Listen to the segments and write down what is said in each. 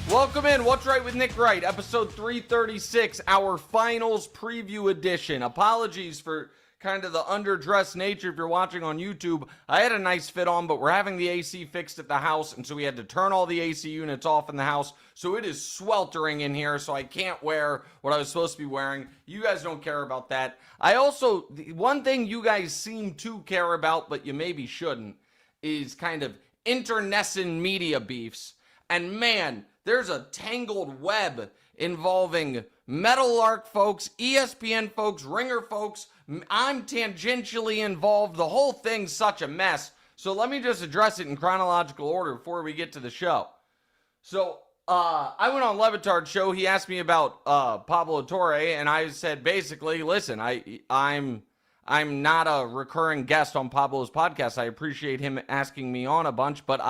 Welcome in. What's Right with Nick Wright, episode 336, our finals preview edition. Apologies for kind of the underdressed nature if you're watching on YouTube. I had a nice fit on, but we're having the AC fixed at the house, and so we had to turn all the AC units off in the house. So it is sweltering in here, so I can't wear what I was supposed to be wearing. You guys don't care about that. One thing you guys seem to care about, but you maybe shouldn't, is kind of internecine media beefs. And man, there's a tangled web involving Meadowlark folks, ESPN folks, Ringer folks. I'm tangentially involved. The whole thing's such a mess. So let me just address it in chronological order before we get to the show. So I went on Le Batard's show. He asked me about Pablo Torre, and I said basically, listen, I'm not a recurring guest on Pablo's podcast. I appreciate him asking me on a bunch, but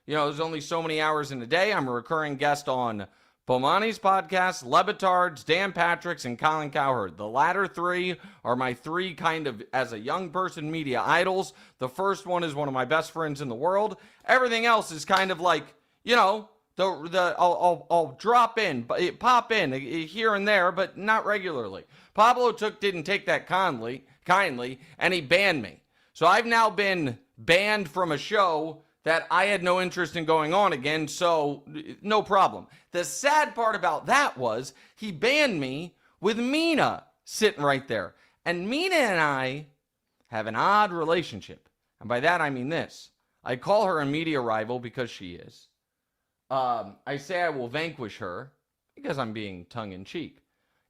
there's only so many hours in a day. I'm a recurring guest on Bomani's podcast, Le Batard's, Dan Patrick's, and Colin Cowherd. The latter three are my three kind of, as a young person, media idols. The first one is one of my best friends in the world. Everything else is kind of like, I'll drop in, pop in here and there, but not regularly. Pablo didn't take that kindly, and he banned me. So I've now been banned from a show that I had no interest in going on again, so no problem. The sad part about that was he banned me with Mina sitting right there. And Mina and I have an odd relationship. And by that I mean this. I call her a media rival because she is. I say I will vanquish her because I'm being tongue-in-cheek.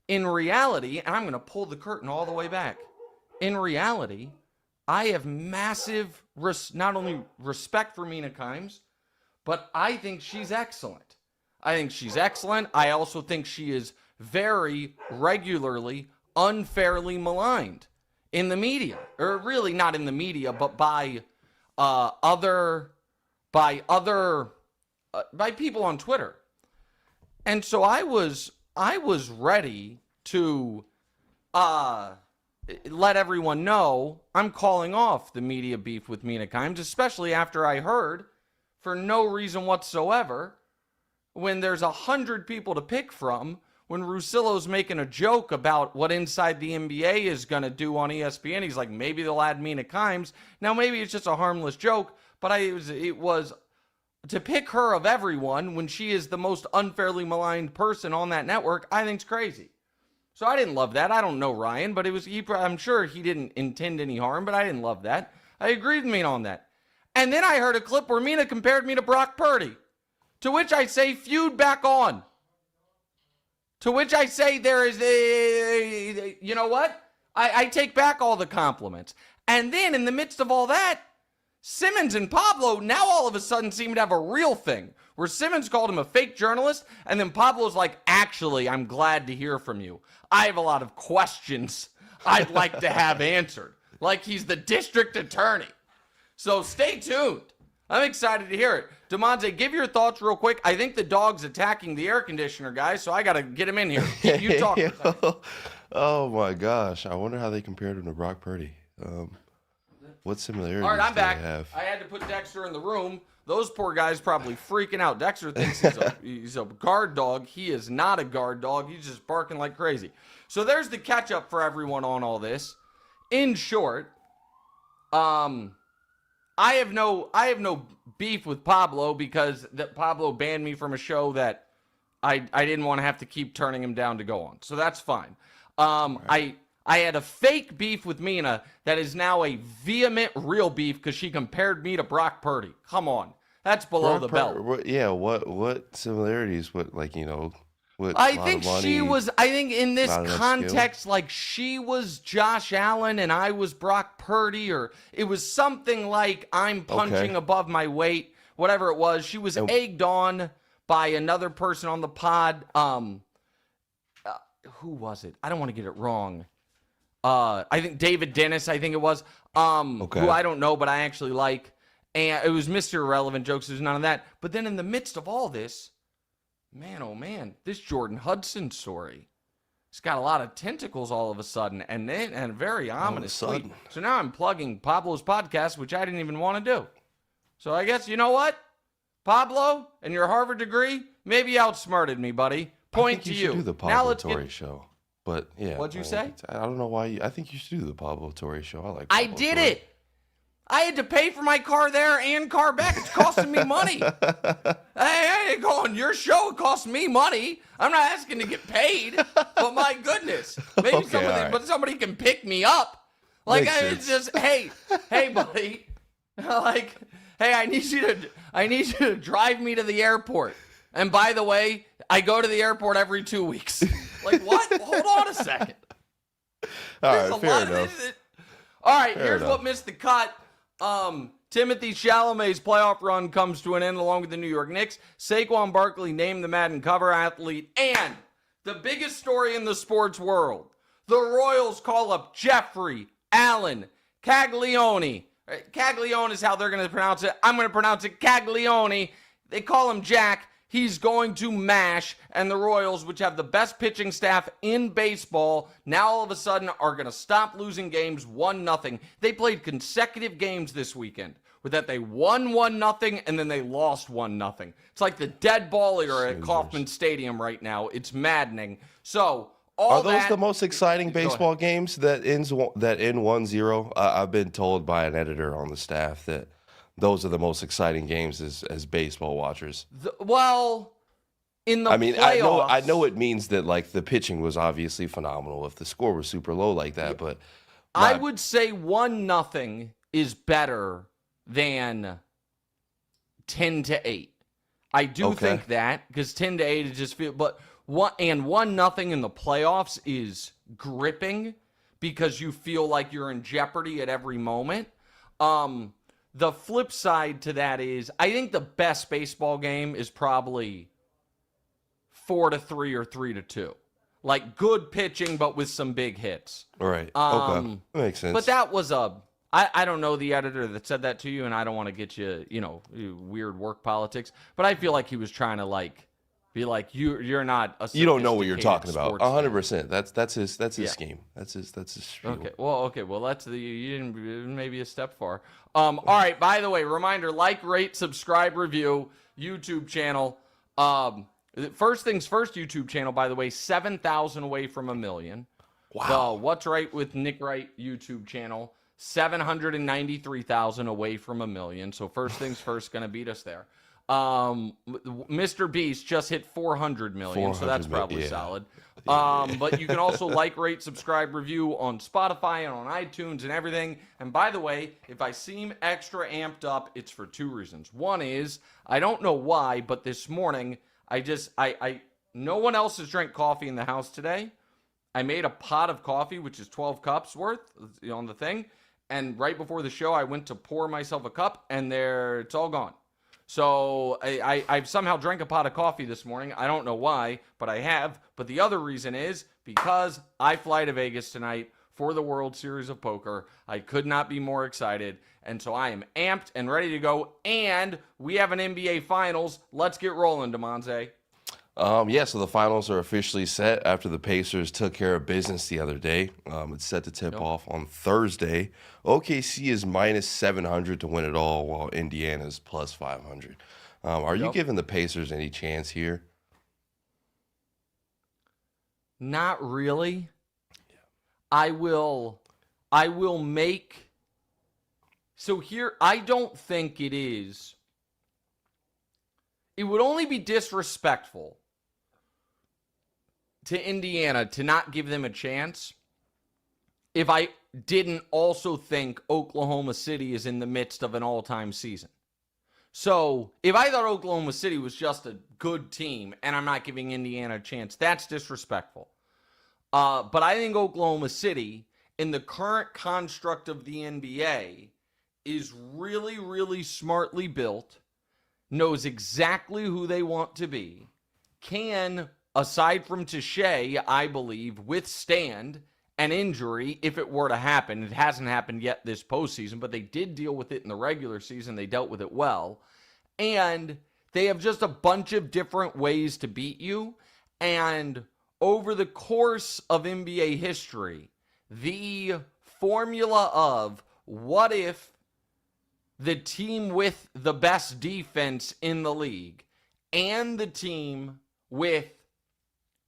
In reality, and I'm going to pull the curtain all the way back. In reality, I have massive, not only respect for Mina Kimes, but I think she's excellent. I also think she is very regularly, unfairly maligned in the media. Or really not in the media, but by people on Twitter. And so I was ready to let everyone know I'm calling off the media beef with Mina Kimes, especially after I heard, for no reason whatsoever, when there's 100 people to pick from, when Russillo's making a joke about what Inside the NBA is going to do on ESPN. He's like, maybe they'll add Mina Kimes. Now, maybe it's just a harmless joke, but it was to pick her of everyone when she is the most unfairly maligned person on that network, I think's crazy. So I didn't love that. I don't know Ryan, but I'm sure he didn't intend any harm, but I didn't love that. I agreed with Mina on that. And then I heard a clip where Mina compared me to Brock Purdy, to which I say, feud back on. To which I say there is you know what? I take back all the compliments. And then in the midst of all that, Simmons and Pablo now all of a sudden seem to have a real thing, where Simmons called him a fake journalist, and then Pablo's like, actually, I'm glad to hear from you. I have a lot of questions I'd like to have answered. Like he's the district attorney. So stay tuned. I'm excited to hear it. Damonza, give your thoughts real quick. I think the dog's attacking the air conditioner, guys, so I got to get him in here. You talk. Oh, my gosh. I wonder how they compared him to Brock Purdy. What similarities All right, I'm back. do they have? I had to put Dexter in the room. Those poor guys probably freaking out. Dexter thinks he's a guard dog. He is not a guard dog. He's just barking like crazy. So there's the catch-up for everyone on all this. In short, I have no beef with Pablo because Pablo banned me from a show that I didn't want to have to keep turning him down to go on. So that's fine. Right. I had a fake beef with Mina that is now a vehement real beef because she compared me to Brock Purdy. Come on. That's below the belt. What similarities? What, I think she was, in this context, like she was Josh Allen and I was Brock Purdy, or it was something like I'm punching above my weight, whatever it was. She was egged on by another person on the pod. Who was it? I don't want to get it wrong. I think David Dennis, I think it was, who I don't know, but I actually like. And it was Mr. Irrelevant jokes. There's none of that. But then in the midst of all this, man, oh man, this Jordan Hudson story, it's got a lot of tentacles all of a sudden, and a very ominous tweet. So now I'm plugging Pablo's podcast, which I didn't even want to do. So I guess, you know what? Pablo, and your Harvard degree, maybe you outsmarted me, buddy. Point to you. Should do the Now Pablo let's Torre get. show. But yeah, What'd you say? I don't know why. I think you should do the Pablo Torre show. I like. I Pablo did Torre. it. I had to pay for my car there and car back. It's costing me money. I ain't going your show. It costs me money. I'm not asking to get paid, but my goodness, maybe Okay, but somebody can pick me up. Like Makes it's just, hey, buddy, like, hey, I need you to drive me to the airport. And by the way, I go to the airport every 2 weeks. Like what? Hold on a second. All right, fair enough. All right, Fair here's enough. what missed the cut. Timothy Chalamet's playoff run comes to an end along with the New York Knicks. Saquon Barkley named the Madden cover athlete. And the biggest story in the sports world, the Royals call up Jeffrey Allen Caglione. Caglione is how they're going to pronounce it. I'm going to pronounce it Caglione. They call him Jack. He's going to mash, and the Royals, which have the best pitching staff in baseball, now all of a sudden are going to stop losing games 1-0. They played consecutive games this weekend with that they won 1-0 and then they lost 1-0. It's like the dead ball era at Kauffman Stadium right now. It's maddening. So are those the most exciting baseball games that end 1-0? I've been told by an editor on the staff that those are the most exciting games as baseball watchers. In the playoffs, I playoffs, know it means that like the pitching was obviously phenomenal if the score was super low like that, but I would say 1-0 is better than 10-8. I do think that because 10-8 is just but 1-0 in the playoffs is gripping because you feel like you're in jeopardy at every moment. The flip side to that is I think the best baseball game is probably 4-3 or 3-2. Like good pitching, but with some big hits. Right. Okay. That makes sense. But that was I don't know the editor that said that to you, and I don't want to get you, weird work politics. But I feel like he was trying to be like you're not a you don't know what you're talking about. 100%. That's his scheme. That's his spiel. Okay. Well, that's you didn't maybe a step far. All right. By the way, reminder: like, rate, subscribe, review YouTube channel. First things first, YouTube channel. By the way, 7,000 away from 1 million. Wow. The What's Right with Nick Wright YouTube channel, 793,000 away from 1 million. So first things first, gonna beat us there. Mr. Beast just hit 400 million, so that's probably solid. But you can also like, rate, subscribe, review on Spotify and on iTunes and everything. And by the way, if I seem extra amped up, it's for two reasons. One is, I don't know why, but this morning, no one else has drank coffee in the house today. I made a pot of coffee, which is 12 cups worth on the thing. And right before the show, I went to pour myself a cup, and it's all gone. So I've somehow drank a pot of coffee this morning. I don't know why, but I have. But the other reason is because I fly to Vegas tonight for the World Series of Poker. I could not be more excited. And so I am amped and ready to go. And we have an NBA Finals. Let's get rolling, Damonza. So the finals are officially set after the Pacers took care of business the other day. It's set to tip off on Thursday. OKC is minus 700 to win it all, while Indiana's plus 500. Are you giving the Pacers any chance here? Not really. Yeah. I will make. So here, I don't think it is. It would only be disrespectful to Indiana to not give them a chance if I didn't also think Oklahoma City is in the midst of an all-time season. So if I thought Oklahoma City was just a good team and I'm not giving Indiana a chance, that's disrespectful. But I think Oklahoma City, in the current construct of the NBA, is really, really smartly built, knows exactly who they want to be, can, aside from Shai, I believe, withstand an injury if it were to happen. It hasn't happened yet this postseason, but they did deal with it in the regular season. They dealt with it well. And they have just a bunch of different ways to beat you. And over the course of NBA history, the formula of what if the team with the best defense in the league and the team with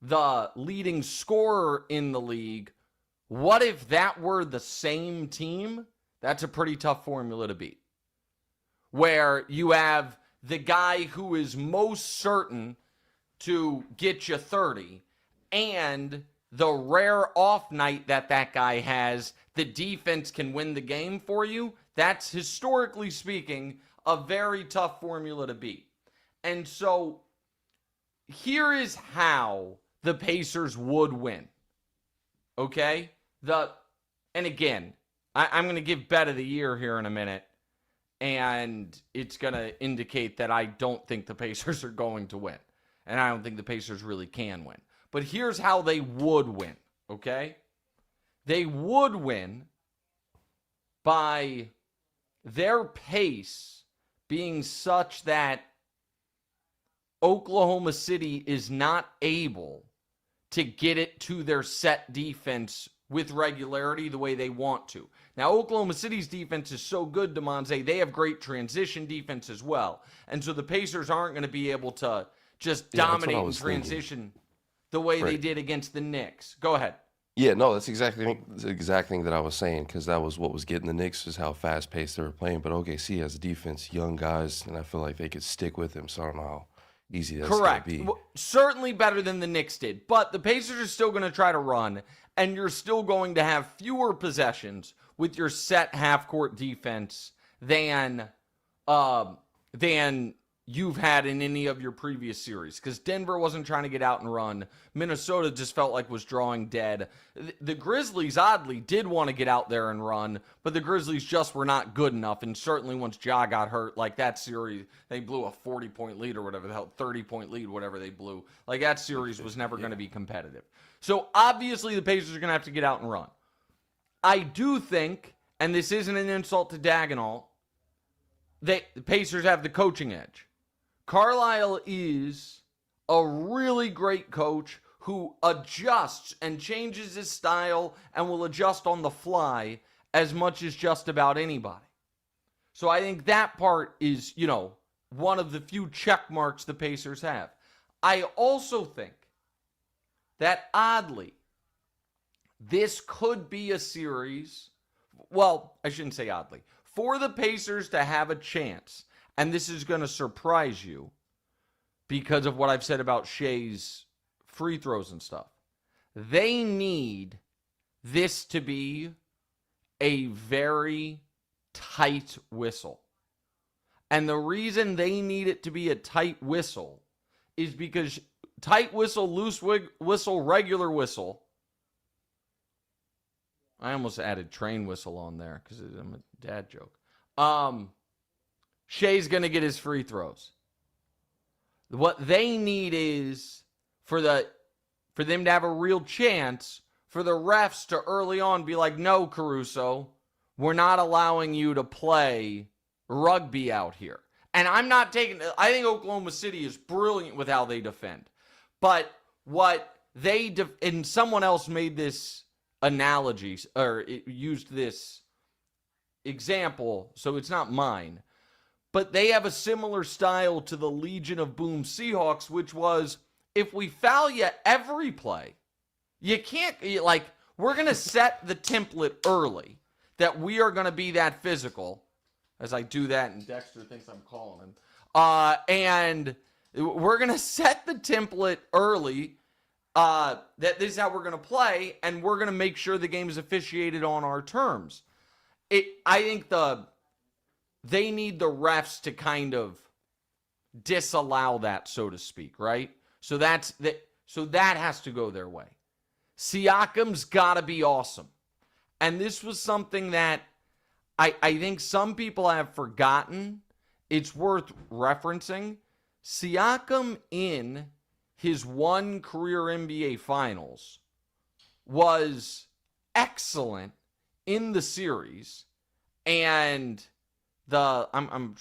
the leading scorer in the league, what if that were the same team? That's a pretty tough formula to beat. Where you have the guy who is most certain to get you 30 and the rare off night that guy has, the defense can win the game for you. That's, historically speaking, a very tough formula to beat. And so here is how the Pacers would win. Okay? And again, I'm going to give bet of the year here in a minute, and it's going to indicate that I don't think the Pacers are going to win. And I don't think the Pacers really can win. But here's how they would win, okay? They would win by their pace being such that Oklahoma City is not able to get it to their set defense with regularity the way they want to. Now, Oklahoma City's defense is so good, Damonza, they have great transition defense as well. And so the Pacers aren't going to be able to just dominate in transition the way they did against the Knicks. Go ahead. Yeah, no, that's the exact thing that I was saying, because that was what was getting the Knicks, is how fast-paced they were playing. But OKC has a defense, young guys, and I feel like they could stick with him, so I don't know how easy that's going to be. Well, certainly better than the Knicks did, but the Pacers are still going to try to run, and you're still going to have fewer possessions with your set half-court defense than you've had in any of your previous series, because Denver wasn't trying to get out and run. Minnesota just felt like was drawing dead. The Grizzlies, oddly, did want to get out there and run, but the Grizzlies just were not good enough, and certainly once Ja got hurt, like that series, they blew a 40-point lead or whatever the hell, 30-point lead, whatever they blew. Like that series was never going to be competitive. So obviously the Pacers are going to have to get out and run. I do think, and this isn't an insult to Dagenhall, the Pacers have the coaching edge. Carlisle is a really great coach who adjusts and changes his style and will adjust on the fly as much as just about anybody. So I think that part is, one of the few check marks the Pacers have. I also think that, oddly, this could be a series, well, I shouldn't say oddly, for the Pacers to have a chance. And this is going to surprise you because of what I've said about Shai's free throws and stuff. They need this to be a very tight whistle. And the reason they need it to be a tight whistle is because tight whistle, loose whistle, regular whistle. I almost added train whistle on there because I'm a dad joke. Shai's going to get his free throws. What they need is for them to have a real chance for the refs to early on be like, no, Caruso, we're not allowing you to play rugby out here. And I think Oklahoma City is brilliant with how they defend. But what and someone else made this analogy, or it used this example, so it's not mine. But they have a similar style to the Legion of Boom Seahawks, which was, if we foul you every play, you can't, we're going to set the template early that we are going to be that physical. As I do that, and Dexter thinks I'm calling him. And we're going to set the template early that this is how we're going to play, and we're going to make sure the game is officiated on our terms. I think they need the refs to kind of disallow that, so to speak, right? So that has to go their way. Siakam's got to be awesome. And this was something that I think some people have forgotten. It's worth referencing. Siakam in his one career NBA Finals was excellent in the series, and I'm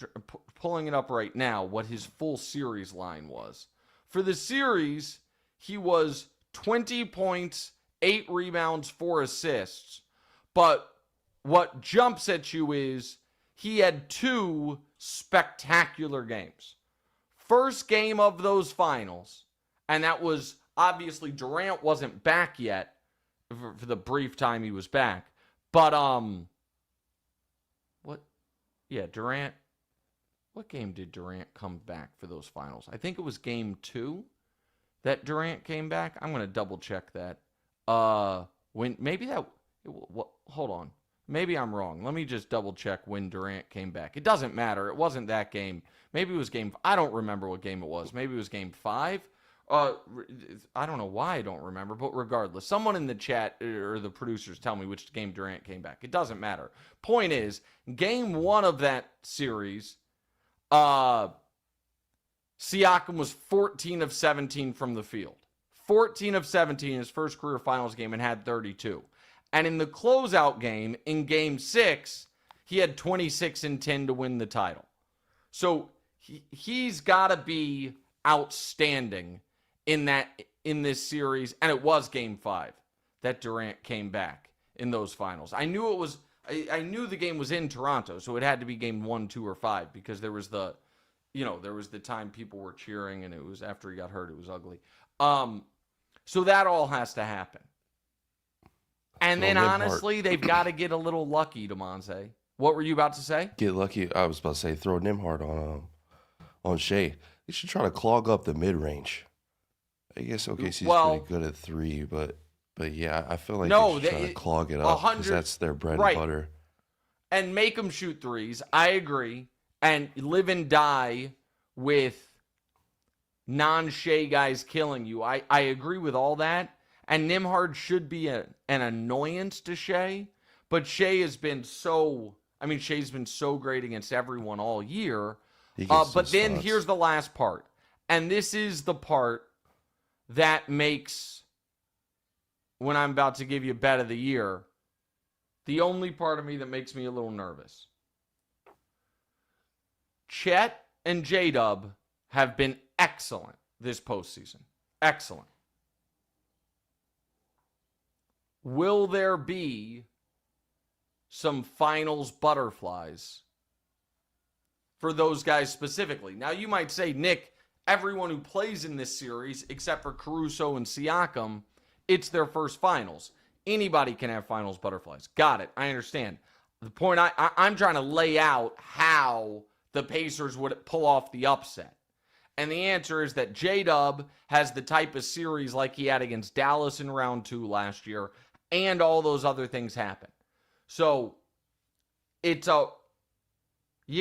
pulling it up right now, what his full series line was. For the series, he was 20 points, 8 rebounds, 4 assists. But what jumps at you is he had 2 spectacular games. First game of those finals, and that was obviously Durant wasn't back yet for the brief time he was back. But Durant. What game did Durant come back for those finals? I think it was game 2 that Durant came back. I'm going to double check that. Hold on. Maybe I'm wrong. Let me just double check when Durant came back. It doesn't matter. It wasn't that game. Maybe it was I don't remember what game it was. Maybe it was game 5. I don't know why I don't remember, but regardless, someone in the chat or the producers tell me which game Durant came back. It doesn't matter. Point is, game 1 of that series, Siakam was 14 of 17 from the field. 14 of 17 his first career finals game and had 32. And in the closeout game, in game 6, he had 26 and 10 to win the title. So he's got to be outstanding in this series, and it was game 5 that Durant came back in those finals. I knew the game was in Toronto, so it had to be game 1, 2, or 5 because there was the time people were cheering, and it was after he got hurt. It was ugly. So that all has to happen. And then honestly, they've got to get a little lucky, Damonza. What were you about to say? Get lucky. I was about to say throw Nimhard on Shai. They should try to clog up the mid range. I guess OKC's pretty good at 3, but yeah, I feel like they should try to clog it up because that's their bread and butter. And make them shoot threes. I agree. And live and die with non-Shai guys killing you. I agree with all that. And Nimhard should be an annoyance to Shai, but Shai's been so great against everyone all year. But then here's the last part. And this is the part that makes, when I'm about to give you bet of the year, the only part of me that makes me a little nervous. Chet and J-Dub have been excellent this postseason. Excellent. Will there be some finals butterflies for those guys specifically? Now, you might say, Nick, everyone who plays in this series, except for Caruso and Siakam, it's their first finals. Anybody can have finals butterflies. Got it. I understand. The point I'm trying to lay out how the Pacers would pull off the upset. And the answer is that J-Dub has the type of series like he had against Dallas in round 2 last year, and all those other things happen. So you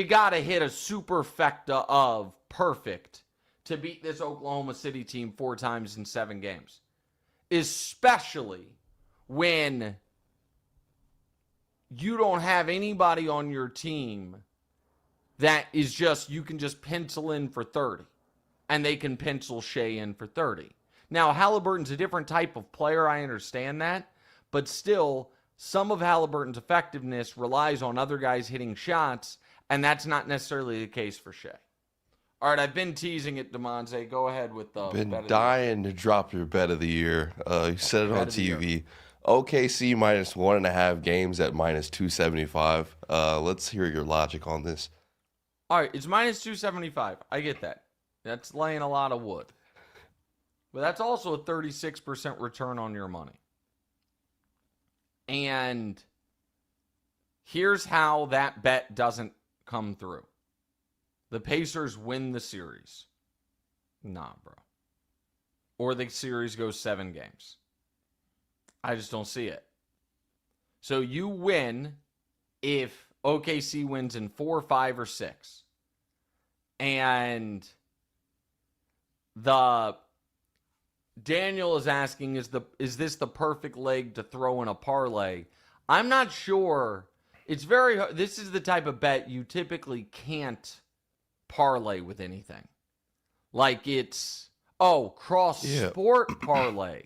got to hit a superfecta of perfect to beat this Oklahoma City team 4 times in 7 games. Especially when you don't have anybody on your team that is you can just pencil in for 30. And they can pencil Shai in for 30. Now, Haliburton's a different type of player. I understand that. But still, some of Haliburton's effectiveness relies on other guys hitting shots, and that's not necessarily the case for Shai. All right, I've been teasing it, Damonza. Go ahead with the been dying to drop your bet of the year. You said it on TV. OKC minus 1.5 games at minus 275. Let's hear your logic on this. All right, it's minus 275. I get that. That's laying a lot of wood. But that's also a 36% return on your money. And here's how that bet doesn't come through. The Pacers win the series. Nah, bro. Or the series goes 7 games. I just don't see it. So you win if OKC wins in 4, 5, or 6. And Daniel is asking, is this the perfect leg to throw in a parlay? I'm not sure. It's very hard. This is the type of bet you typically can't parlay with anything. Like it's, cross-sport parlay.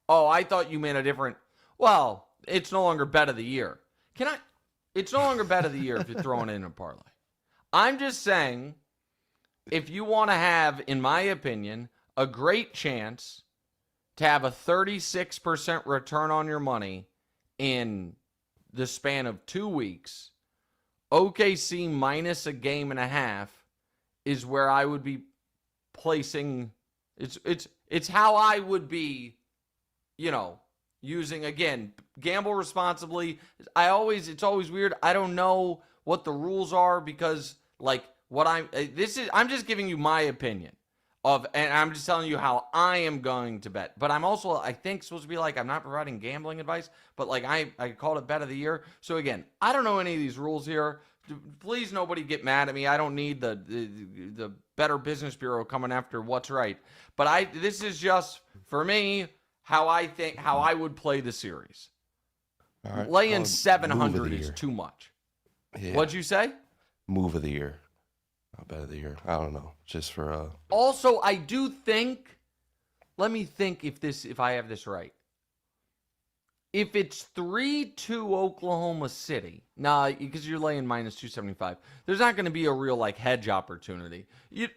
Oh, I thought you meant a different, well, it's no longer bet of the year. It's no longer bet of the year if you're throwing it in a parlay. I'm just saying, if you want to have, in my opinion, a great chance to have a 36% return on your money in the span of 2 weeks, OKC minus a game and a half is where I would be placing. It's how I would be, using, again, gamble responsibly. It's always weird. I don't know what the rules are because I'm just giving you my opinion and I'm just telling you how I am going to bet. But I'm also, I think, supposed to be I'm not providing gambling advice, but I called it bet of the year. So again, I don't know any of these rules here. Please, nobody get mad at me. I don't need the Better Business Bureau coming after what's right. But this is just, for me, how I would play the series. All right. Laying 700 is too much. Yeah. What'd you say? Move of the year. Not bet of the year. I don't know. Just for Also, I do think, let me think if I have this right. If it's 3-2 Oklahoma City, because you're laying minus 275, there's not going to be a real hedge opportunity. You're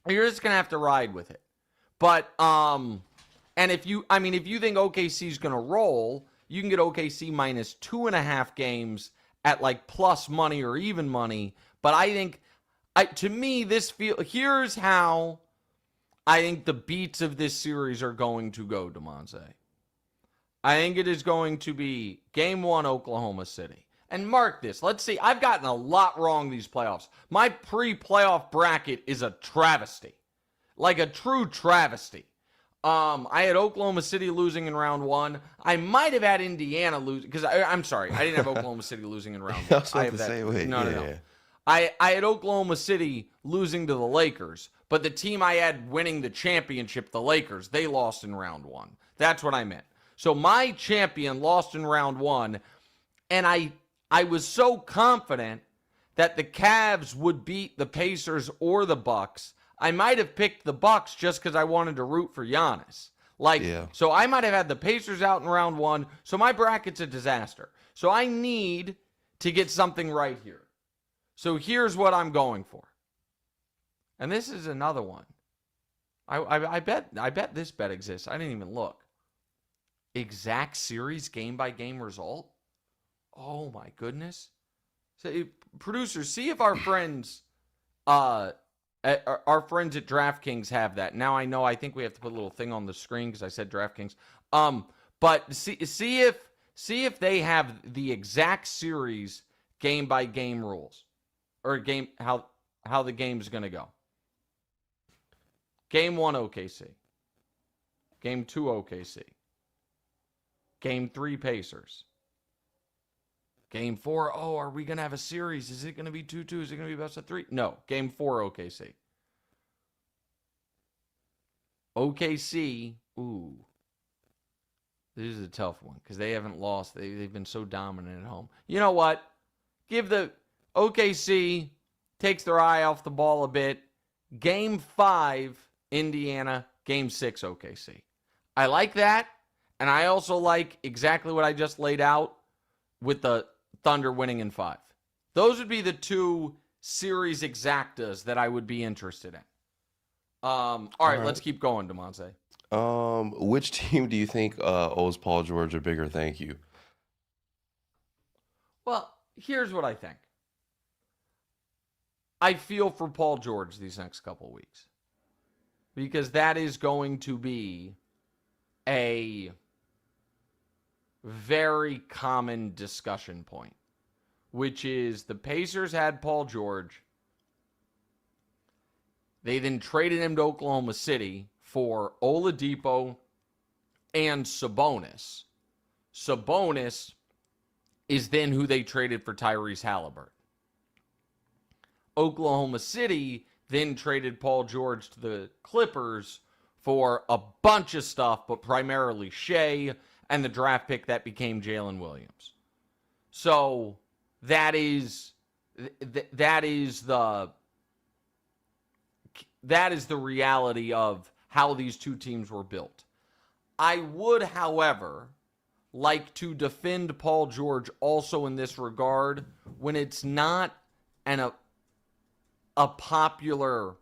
just going to have to ride with it. But and if you think OKC is going to roll, you can get OKC minus 2.5 games at plus money or even money. But I think, to me, here's how I think the beats of this series are going to go, Damonza. I think it is going to be Game 1, Oklahoma City. And mark this. Let's see. I've gotten a lot wrong these playoffs. My pre-playoff bracket is a travesty. A true travesty. I had Oklahoma City losing in round 1. I might have had Indiana losing. Because, I'm sorry. I didn't have Oklahoma City losing in round 1. I was about to say, wait. No. I had Oklahoma City losing to the Lakers. But the team I had winning the championship, the Lakers, they lost in round 1. That's what I meant. So my champion lost in round 1, and I was so confident that the Cavs would beat the Pacers or the Bucks. I might have picked the Bucks just because I wanted to root for Giannis. So I might have had the Pacers out in round 1. So my bracket's a disaster. So I need to get something right here. So here's what I'm going for. And this is another one. I bet this bet exists. I didn't even look. Exact series game-by-game result? Oh, my goodness. So, producers, see if our friends at DraftKings have that. Now I think we have to put a little thing on the screen because I said DraftKings. But see if they have the exact series game-by-game rules. Or how the game's going to go. Game 1, OKC. Game 2, OKC. Game 3, Pacers. Game 4, are we going to have a series? Is it going to be 2-2? Is it going to be best of 3? No. Game 4, OKC. OKC, this is a tough one because they haven't lost. They've been so dominant at home. You know what? Give the OKC, takes their eye off the ball a bit. Game 5, Indiana. Game 6, OKC. I like that. And I also like exactly what I just laid out with the Thunder winning in 5. Those would be the two series exactas that I would be interested in. All right, let's keep going, Damonza. Which team do you think owes Paul George a bigger thank you? Well, here's what I think. I feel for Paul George these next couple weeks. Because that is going to be a very common discussion point, which is the Pacers had Paul George. They then traded him to Oklahoma City for Oladipo and Sabonis. Sabonis is then who they traded for Tyrese Haliburton. Oklahoma City then traded Paul George to the Clippers for a bunch of stuff, but primarily Shai and the draft pick that became Jalen Williams. So that is the reality of how these two teams were built. I would, however, like to defend Paul George also in this regard when it's not a popular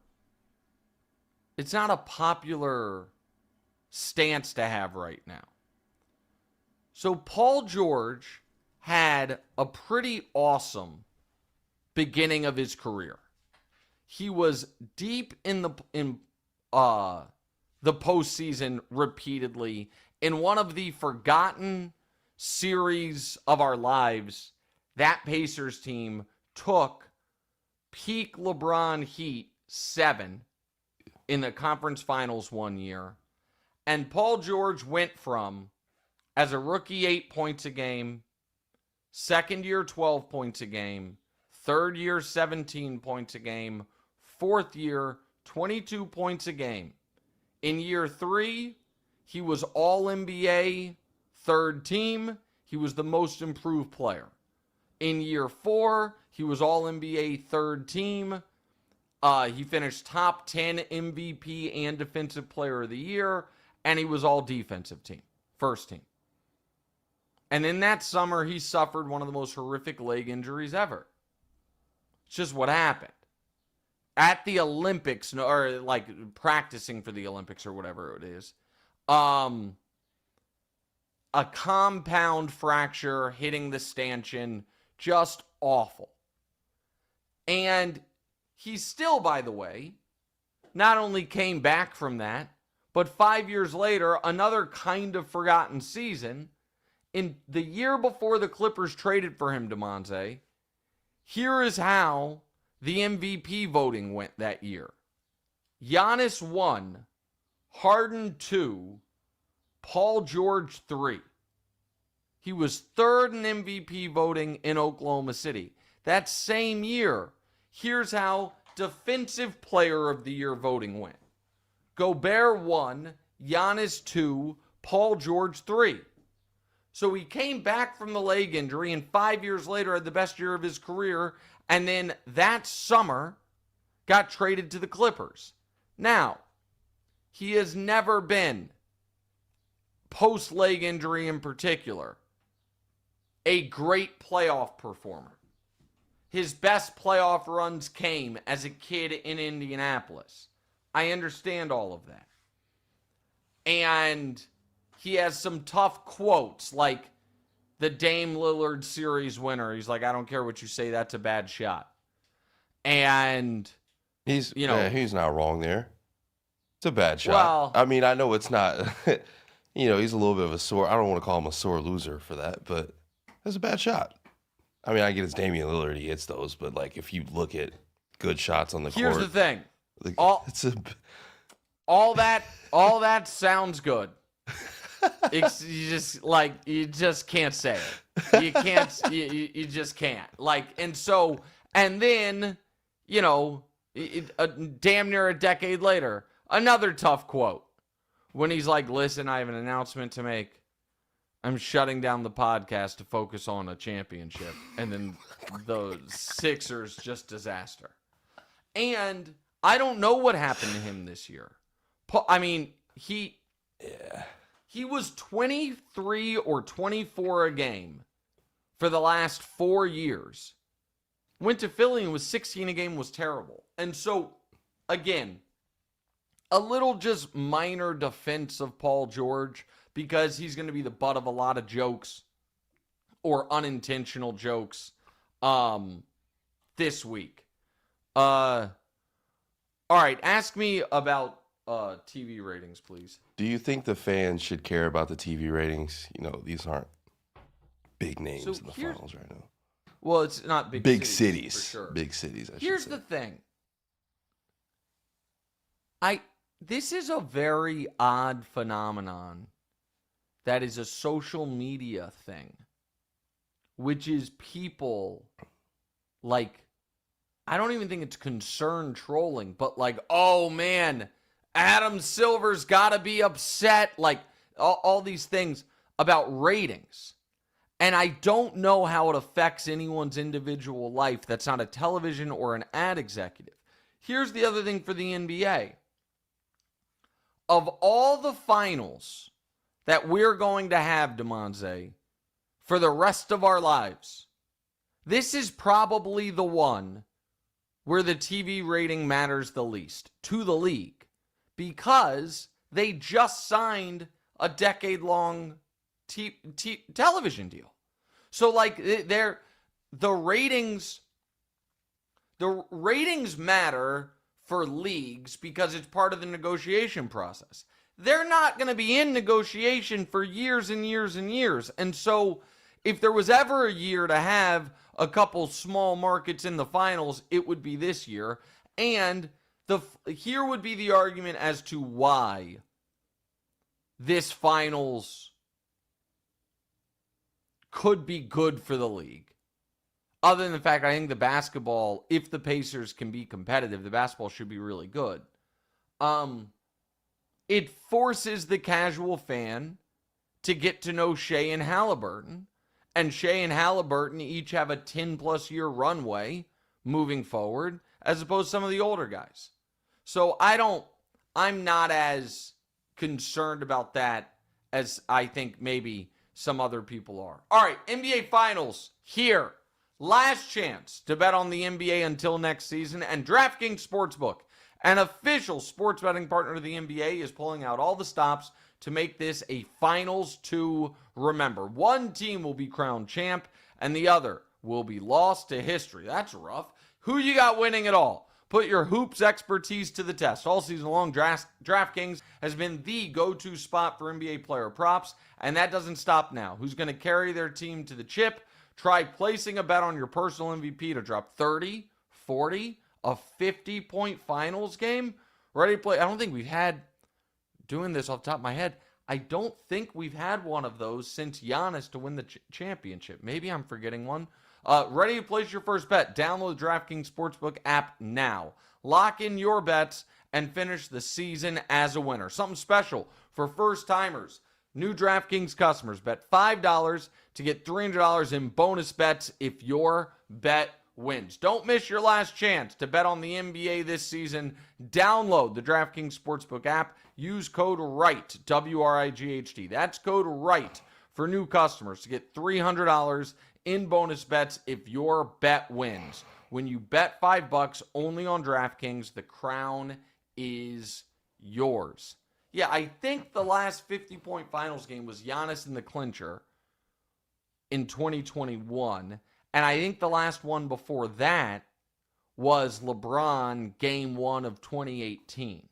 stance to have right now. So Paul George had a pretty awesome beginning of his career. He was deep in the postseason repeatedly in one of the forgotten series of our lives. That Pacers team took peak LeBron Heat 7 in the conference finals one year. And Paul George went from, as a rookie, 8 points a game, second year, 12 points a game, third year, 17 points a game, fourth year, 22 points a game. In year 3, he was All-NBA, third team. He was the most improved player. In year 4, he was All-NBA, third team. He finished top 10 MVP and Defensive Player of the Year, and he was all defensive team, first team. And in that summer, he suffered one of the most horrific leg injuries ever. It's just what happened. At the Olympics, or like practicing for the Olympics or whatever it is, a compound fracture hitting the stanchion, just awful. And he still, by the way, not only came back from that, but 5 years later, another kind of forgotten season. In the year before the Clippers traded for him, Damonza, here is how the MVP voting went that year. Giannis 1, Harden 2, Paul George 3. He was third in MVP voting in Oklahoma City. That same year, here's how Defensive Player of the Year voting went. Gobert 1, Giannis 2, Paul George 3. So he came back from the leg injury and 5 years later had the best year of his career, and then that summer got traded to the Clippers. Now, he has never been, post-leg injury in particular, a great playoff performer. His best playoff runs came as a kid in Indianapolis. I understand all of that. And he has some tough quotes, like the Dame Lillard series winner. He's like, I don't care what you say, that's a bad shot. And he's not wrong there. It's a bad shot. Well, I mean, I know it's not, he's a little bit of a sore, I don't want to call him a sore loser for that, but it's a bad shot. I mean, I get it's Damian Lillard, he hits those, but like if you look at good shots on the court. Here's the thing. Like, all that sounds good. You just can't say it. You can't. You just can't. And then, damn near a decade later, another tough quote when he's like, "Listen, I have an announcement to make. I'm shutting down the podcast to focus on a championship." And then the Sixers, just disaster. And I don't know what happened to him this year. I mean, he was 23 or 24 a game for the last 4 years. Went to Philly and was 16 a game, was terrible. And so, again, a little just minor defense of Paul George, because he's going to be the butt of a lot of jokes or unintentional jokes this week. All right, ask me about TV ratings, please. Do you think the fans should care about the TV ratings? These aren't big names in the finals right now. Well, it's not big cities. For sure. Big cities, Here's the thing. This is a very odd phenomenon that is a social media thing, which is people like, I don't even think it's concerned trolling, but like, oh man, Adam Silver's got to be upset. Like all these things about ratings. And I don't know how it affects anyone's individual life that's not a television or an ad executive. Here's the other thing for the NBA. Of all the finals that we're going to have, Damonza, for the rest of our lives, this is probably the one where the TV rating matters the least to the league, because they just signed a decade-long television deal. So, like, the ratings The ratings matter for leagues because it's part of the negotiation process. They're not going to be in negotiation for years and years and years. And so if there was ever a year to have a couple small markets in the finals, it would be this year. And here would be the argument as to why this finals could be good for the league. Other than the fact, I think the basketball, if the Pacers can be competitive, the basketball should be really good. It forces the casual fan to get to know Shai and Haliburton. And Shai and Haliburton each have a 10-plus year runway moving forward, as opposed to some of the older guys. So I'm not as concerned about that as I think maybe some other people are. All right, NBA Finals here. Last chance to bet on the NBA until next season, and DraftKings Sportsbook, an official sports betting partner of the NBA, is pulling out all the stops to make this a finals to remember. One team will be crowned champ, and the other will be lost to history. That's rough. Who you got winning it all? Put your hoops expertise to the test. All season long, DraftKings has been the go-to spot for NBA player props, and that doesn't stop now. Who's going to carry their team to the chip? Try placing a bet on your personal MVP to drop 30, 40, a 50-point finals game. Ready to play? I don't think we've had, doing this off the top of my head, I don't think we've had one of those since Giannis to win the championship. Maybe I'm forgetting one. Ready to place your first bet? Download the DraftKings Sportsbook app now. Lock in your bets and finish the season as a winner. Something special for first-timers. New DraftKings customers bet $5 to get $300 in bonus bets if your bet wins. Don't miss your last chance to bet on the NBA this season. Download the DraftKings Sportsbook app. Use code WRIGHT, W-R-I-G-H-T. That's code WRIGHT for new customers to get $300 in bonus bets if your bet wins. When you bet $5 only on DraftKings, the crown is yours. Yeah, I think the last 50-point finals game was Giannis in the clincher in 2021. And I think the last one before that was LeBron game 1 of 2018.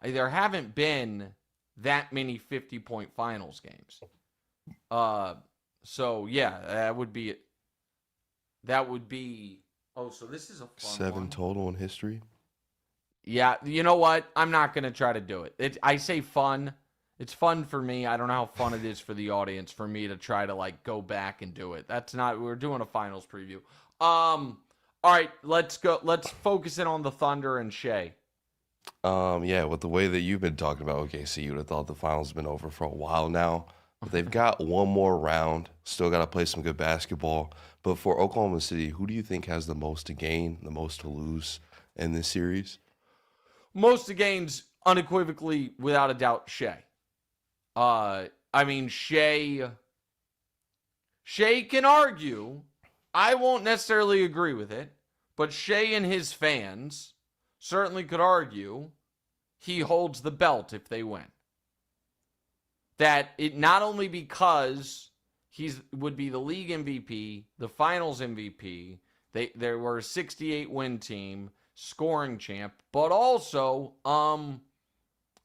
There haven't been that many 50-point finals games. So, yeah, that would be it. So this is a fun 7 one. total in history. Yeah, you know what? I'm not going to try to do it. I say fun. It's fun for me. I don't know how fun it is for the audience for me to try to go back and do it. We're doing a finals preview. All right, let's go. Let's focus in on the Thunder and Shai. Yeah, with the way that you've been talking about OKC, you would have thought the finals have been over for a while now. But they've got one more round. Still got to play some good basketball. But for Oklahoma City, who do you think has the most to gain, the most to lose in this series? Most to gains, unequivocally, without a doubt, Shai. Shai can argue. I won't necessarily agree with it, but Shai and his fans certainly could argue he holds the belt if they win. That it not only because he would be the league MVP, the finals MVP, there were a 68-win team, scoring champ, but also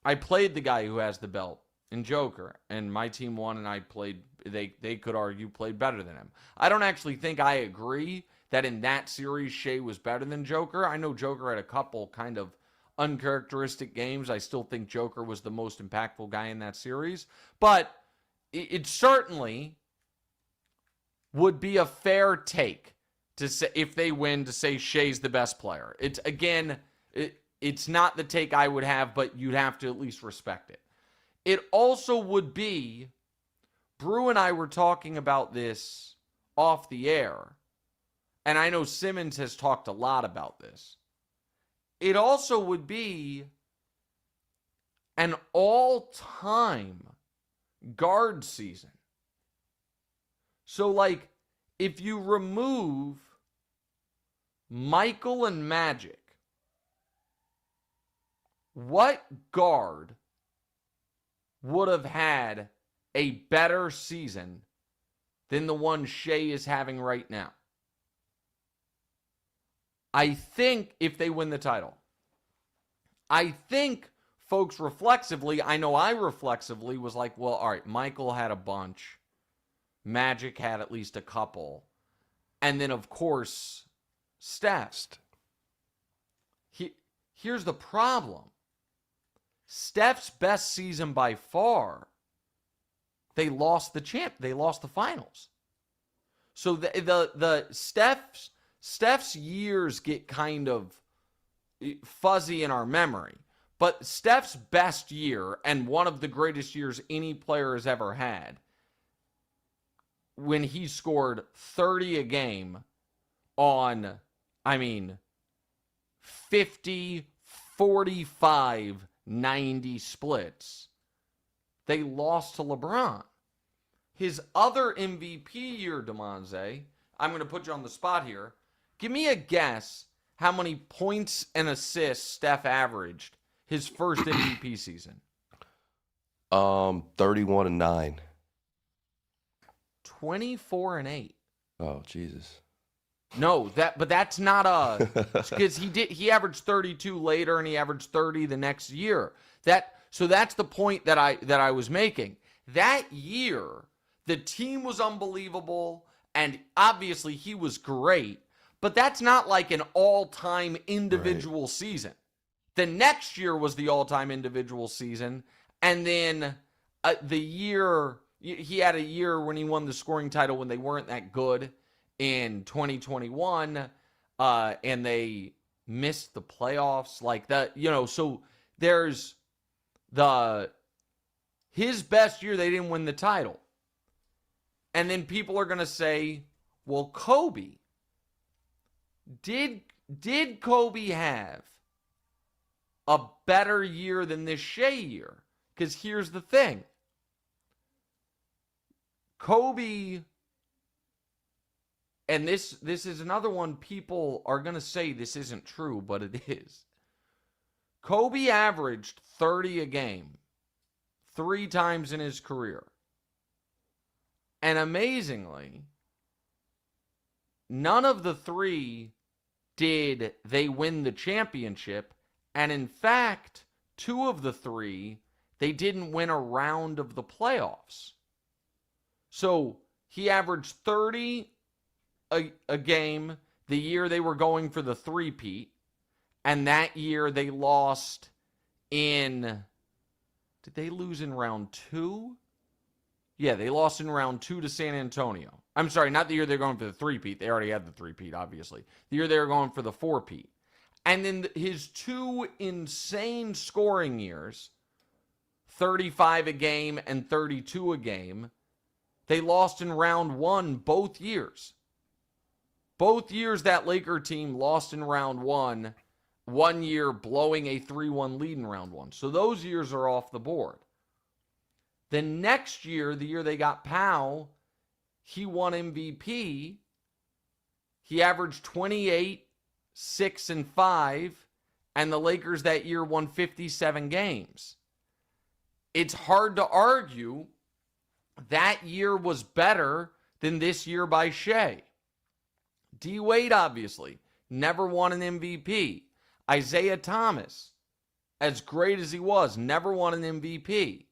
I played the guy who has the belt in Joker, and my team won, and I played, they could argue, played better than him. I don't actually think I agree that in that series Shai was better than Joker. I know Joker had a couple kind of uncharacteristic games. I still think Joker was the most impactful guy in that series, but it certainly would be a fair take to say, if they win, to say Shai's the best player. It's not the take I would have, but you'd have to at least respect it. It also would be, Brew and I were talking about this off the air, and I know Simmons has talked a lot about this. It also would be an all-time guard season. So, if you remove Michael and Magic, what guard would have had a better season than the one Shai is having right now? I think if they win the title, I think folks reflexively, I know I reflexively was like, well, all right, Michael had a bunch. Magic had at least a couple. And then, of course, Steph. Here's the problem. Steph's best season by far, they lost the finals. So the Steph's years get kind of fuzzy in our memory. But Steph's best year, and one of the greatest years any player has ever had, when he scored 30 a game on, 50, 45, 90 splits, they lost to LeBron. His other MVP year, Damonza, I'm going to put you on the spot here. Give me a guess how many points and assists Steph averaged his first MVP season. 31-9. 24-8. Oh, Jesus. No, but that's not because he averaged 32 later and he averaged 30 the next year. So that's the point that I was making. That year, the team was unbelievable and obviously he was great, but that's not like an all-time individual season. The next year was the all-time individual season, and then the year he had a year when he won the scoring title when they weren't that good in 2021, and they missed the playoffs like that. So there's his best year, they didn't win the title. And then people are going to say, well, Kobe, did Kobe have a better year than this Shai year? Because here's the thing. Kobe, and this is another one people are going to say this isn't true, but it is. Kobe averaged 30 a game 3 times in his career. And amazingly, none of the 3 did they win the championship. And in fact, 2 of the 3, they didn't win a round of the playoffs. So he averaged 30 a game the year they were going for the three-peat. And that year they lost did they lose in round 2? Yeah, they lost in round 2 to San Antonio. I'm sorry, not the year they're going for the three-peat. They already had the three-peat, obviously. The year they were going for the four-peat. And then his 2 insane scoring years, 35 a game and 32 a game, they lost in round 1 both years. Both years that Laker team lost in round 1, one year blowing a 3-1 lead in round 1. So those years are off the board. The next year, the year they got Powell, he won MVP. He averaged 28, 6, and 5, and the Lakers that year won 57 games. It's hard to argue that year was better than this year by Shai. D. Wade, obviously, never won an MVP. Isaiah Thomas, as great as he was, never won an MVP.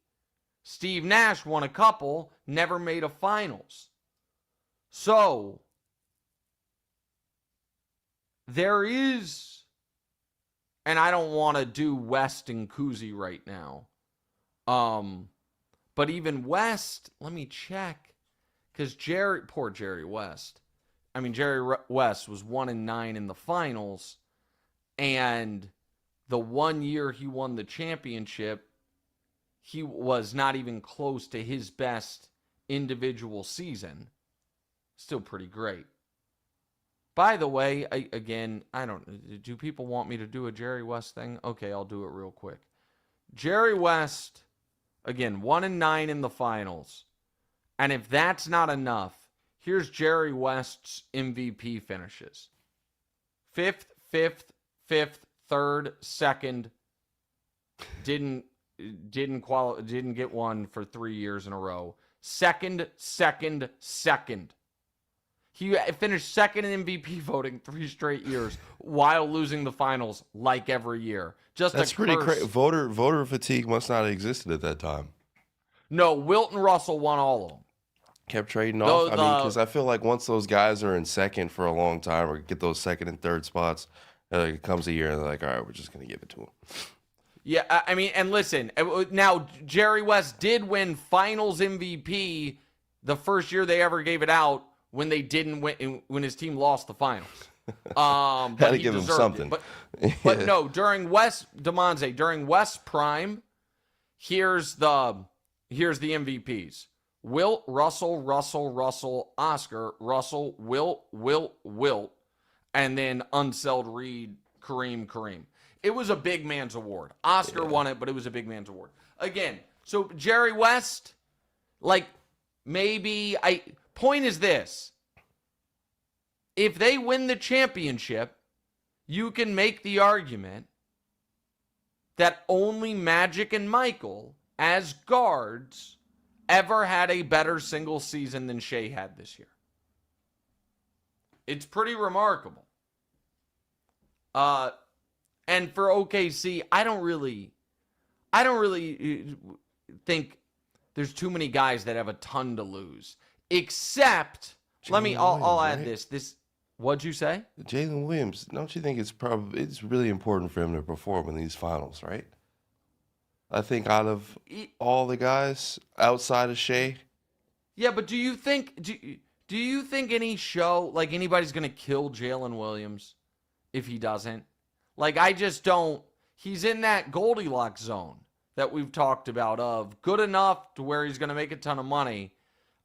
Steve Nash won a couple, never made a finals. So, there is, and I don't want to do West and Kuzi right now. But even West, let me check. Because poor Jerry West. Jerry West was 1-9 in the finals. And the one year he won the championship, he was not even close to his best individual season. Still pretty great. By the way, do people want me to do a Jerry West thing? Okay, I'll do it real quick. Jerry West, again, 1-9 in the finals. And if that's not enough, here's Jerry West's MVP finishes. 5th, 3rd, 2nd. Didn't get one for 3 years in a row. Second. He finished second in MVP voting 3 straight years while losing the finals like every year. That's pretty crazy. Voter fatigue must not have existed at that time. No, Wilt and Russell won all of them. Kept trading off. I mean, because I feel like once those guys are in second for a long time or get those second and third spots, it comes a year and they're like, all right, we're just going to give it to them. Yeah, I mean, and listen, now Jerry West did win finals MVP the first year they ever gave it out when they didn't win, when his team lost the finals. Had to give him something. But no, during Damonza, during West's prime, here's the MVPs. Wilt, Russell, Oscar, Russell, Wilt, and then Unseld, Reed, Kareem. It was a big man's award. Oscar won it, but it was a big man's award. Again, so Jerry West, like, point is this. If they win the championship, you can make the argument that only Magic and Michael, as guards, ever had a better single season than Shai had this year. It's pretty remarkable. And for OKC, I don't really think there's too many guys that have a ton to lose. Except, I'll add this. What'd you say? Jalen Williams, don't you think it's really important for him to perform in these finals, right? I think out of all the guys outside of Shai. Yeah, but do you think any show, like, anybody's going to kill Jalen Williams if he doesn't? Like, I just don't. He's in that Goldilocks zone that we've talked about of good enough to where he's going to make a ton of money,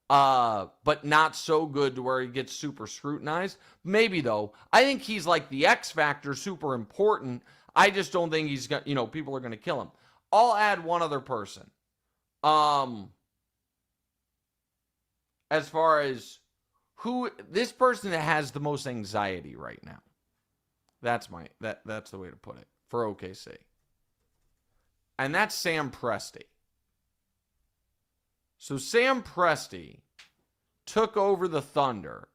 but not so good to where he gets super scrutinized. Maybe, though. I think he's like the X factor, super important. I just don't think he's got, people are going to kill him. I'll add one other person. As far as this person that has the most anxiety right now. That's the way to put it for OKC. And that's Sam Presti. So Sam Presti took over the Thunder